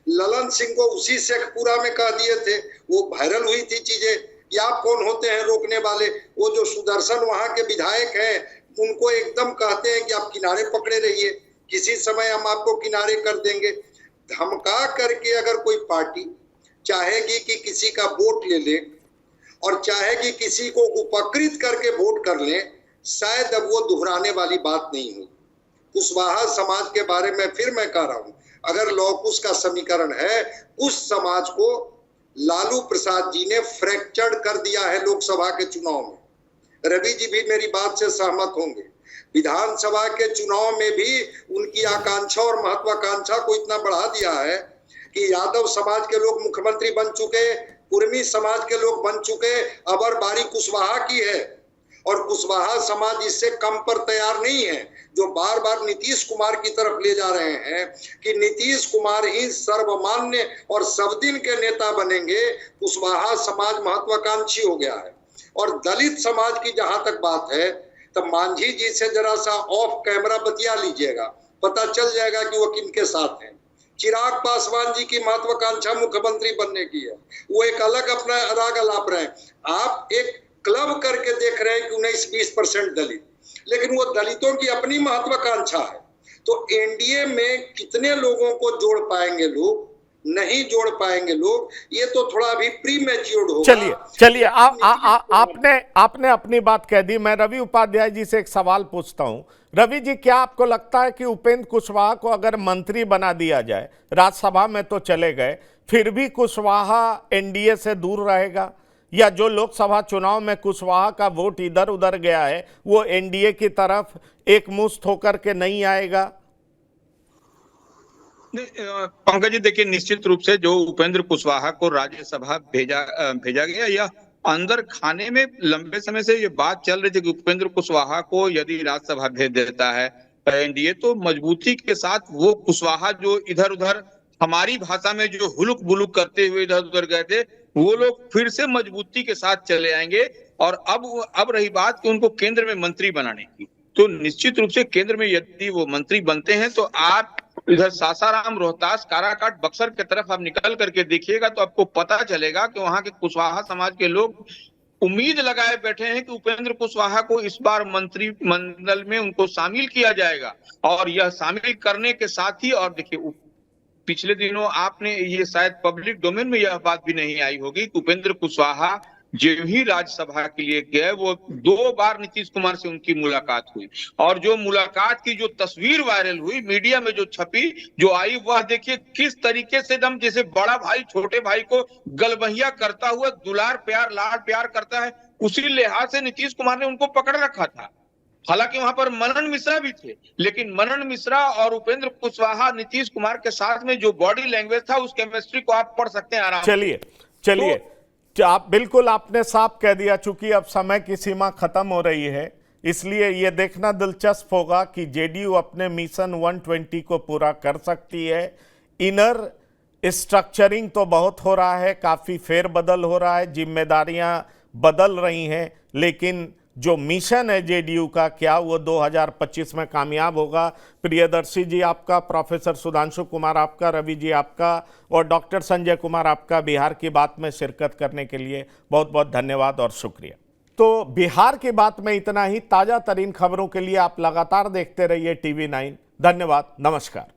ललन सिंह को उसी शेखपुरा में कह दिए थे, वो वायरल हुई थी चीजें कि आप कौन होते हैं रोकने वाले। वो जो सुदर्शन वहां के विधायक हैं, उनको एकदम कहते हैं कि आप किनारे पकड़े रहिए, किसी समय हम आपको किनारे कर देंगे। धमका करके अगर कोई पार्टी चाहेगी कि किसी का वोट ले ले और चाहेगी किसी को उपकृत करके वोट कर ले, शायद अब वो दोहराने वाली बात नहीं हुई। कुशवाहा समाज के बारे में फिर मैं कह रहा हूं, अगर लौकुश का समीकरण है, उस समाज को लालू प्रसाद जी ने फ्रैक्चर्ड कर दिया है लोकसभा के चुनाव में। रवि जी भी मेरी बात से सहमत होंगे। विधानसभा के चुनाव में भी उनकी आकांक्षा और महत्वाकांक्षा को इतना बढ़ा दिया है कि यादव समाज के लोग मुख्यमंत्री बन चुके, कुर्मी समाज के लोग बन चुके, अब बारी कुशवाहा की है। और कुशवाहा समाज इससे कम पर तैयार नहीं है, जो बार बार नीतीश कुमार की तरफ ले जा रहे हैं कि नीतीश कुमार ही सर्वमान्य और सब दिन के नेता बनेंगे। कुशवाहा समाज महत्वाकांक्षी हो गया है। और दलित समाज की जहां तक बात है, तब मांझी जी से जरा सा ऑफ कैमरा बतिया लीजिएगा, पता चल जाएगा कि वो किनके साथ हैं। चिराग पासवान जी की महत्वाकांक्षा मुख्यमंत्री बनने की है, वो एक अलग अपना राग अलाप रहे हैं। आप एक क्लब करके देख रहे हैं कि 19-20% दलित, लेकिन वो दलितों की अपनी महत्वाकांक्षा है। तो एनडीए में कितने लोगों को जोड़ पाएंगे लोग, नहीं जोड़ पाएंगे लोग, ये तो थोड़ा अभी प्री मैच्योर्ड होगा। चलिए आपने अपनी बात कह दी। मैं रवि उपाध्याय जी से एक सवाल पूछता हूं। रवि जी, क्या आपको लगता है कि उपेंद्र कुशवाहा को अगर मंत्री बना दिया जाए, राज्यसभा में तो चले गए, फिर भी कुशवाहा एनडीए से दूर रहेगा, या जो लोकसभा चुनाव में कुशवाहा का वोट इधर उधर गया है वो एनडीए की तरफ एकमुश्त होकर के नहीं आएगा? पंकज जी, देखिए, निश्चित रूप से जो उपेंद्र कुशवाहा को राज्यसभा भेजा गया, यह अंदर खाने में लंबे समय से ये बात चल रही थी कि उपेंद्र कुशवाहा को यदि राज्यसभा भेज देता है एनडीए तो मजबूती के साथ वो कुशवाहा जो इधर उधर हमारी भाषा में जो हुलुक बुलुक करते हुए इधर उधर गए थे, वो लोग फिर से मजबूती के साथ चले आएंगे। और अब रही बात कि उनको केंद्र में मंत्री बनाने की, तो निश्चित रूप से केंद्र में यदि वो मंत्री बनते हैं तो आप इधर सासाराम, रोहतास, काराकाट, बक्सर की तरफ आप निकल करके देखिएगा तो आपको पता चलेगा कि वहां के कुशवाहा समाज के लोग उम्मीद लगाए बैठे हैं कि उपेंद्र कुशवाहा को इस बार मंत्रिमंडल में उनको शामिल किया जाएगा। और यह शामिल करने के साथ ही, और देखिए, पिछले दिनों आपने ये शायद पब्लिक डोमेन में यह बात भी नहीं आई होगी कि उपेंद्र कुशवाहा जो ही राज्यसभा के लिए गए, वो 2 बार नीतीश कुमार से उनकी मुलाकात हुई, और जो मुलाकात की जो तस्वीर वायरल हुई मीडिया में, जो छपी, जो आई, वह देखिए किस तरीके से एकदम जैसे बड़ा भाई छोटे भाई को गलबहिया करता हुआ दुलार प्यार लाड प्यार करता है, उसी लिहाज से नीतीश कुमार ने उनको पकड़ रखा था। हालांकि वहां पर मनन मिश्रा भी थे, लेकिन मनन मिश्रा और उपेंद्र कुशवाहा, नीतीश कुमार के साथ में जो बॉडी लैंग्वेज था, उस केमिस्ट्री को आप पढ़ सकते हैं आराम से। चलिए आप बिल्कुल आपने साफ कह दिया, चूंकि अब समय की सीमा खत्म हो रही है, इसलिए यह देखना दिलचस्प होगा कि जेडीयू अपने मिशन 120 को पूरा कर सकती है। इनर स्ट्रक्चरिंग तो बहुत हो रहा है, काफी फेरबदल हो रहा है, जिम्मेदारियां बदल रही हैं, लेकिन जो मिशन है जेडीयू का, क्या वो 2025 में कामयाब होगा? प्रियदर्शी जी आपका, प्रोफेसर सुधांशु कुमार आपका, रवि जी आपका और डॉक्टर संजय कुमार आपका बिहार की बात में शिरकत करने के लिए बहुत बहुत धन्यवाद और शुक्रिया। तो बिहार की बात में इतना ही। ताज़ा तरीन खबरों के लिए आप लगातार देखते रहिए TV9। धन्यवाद, नमस्कार।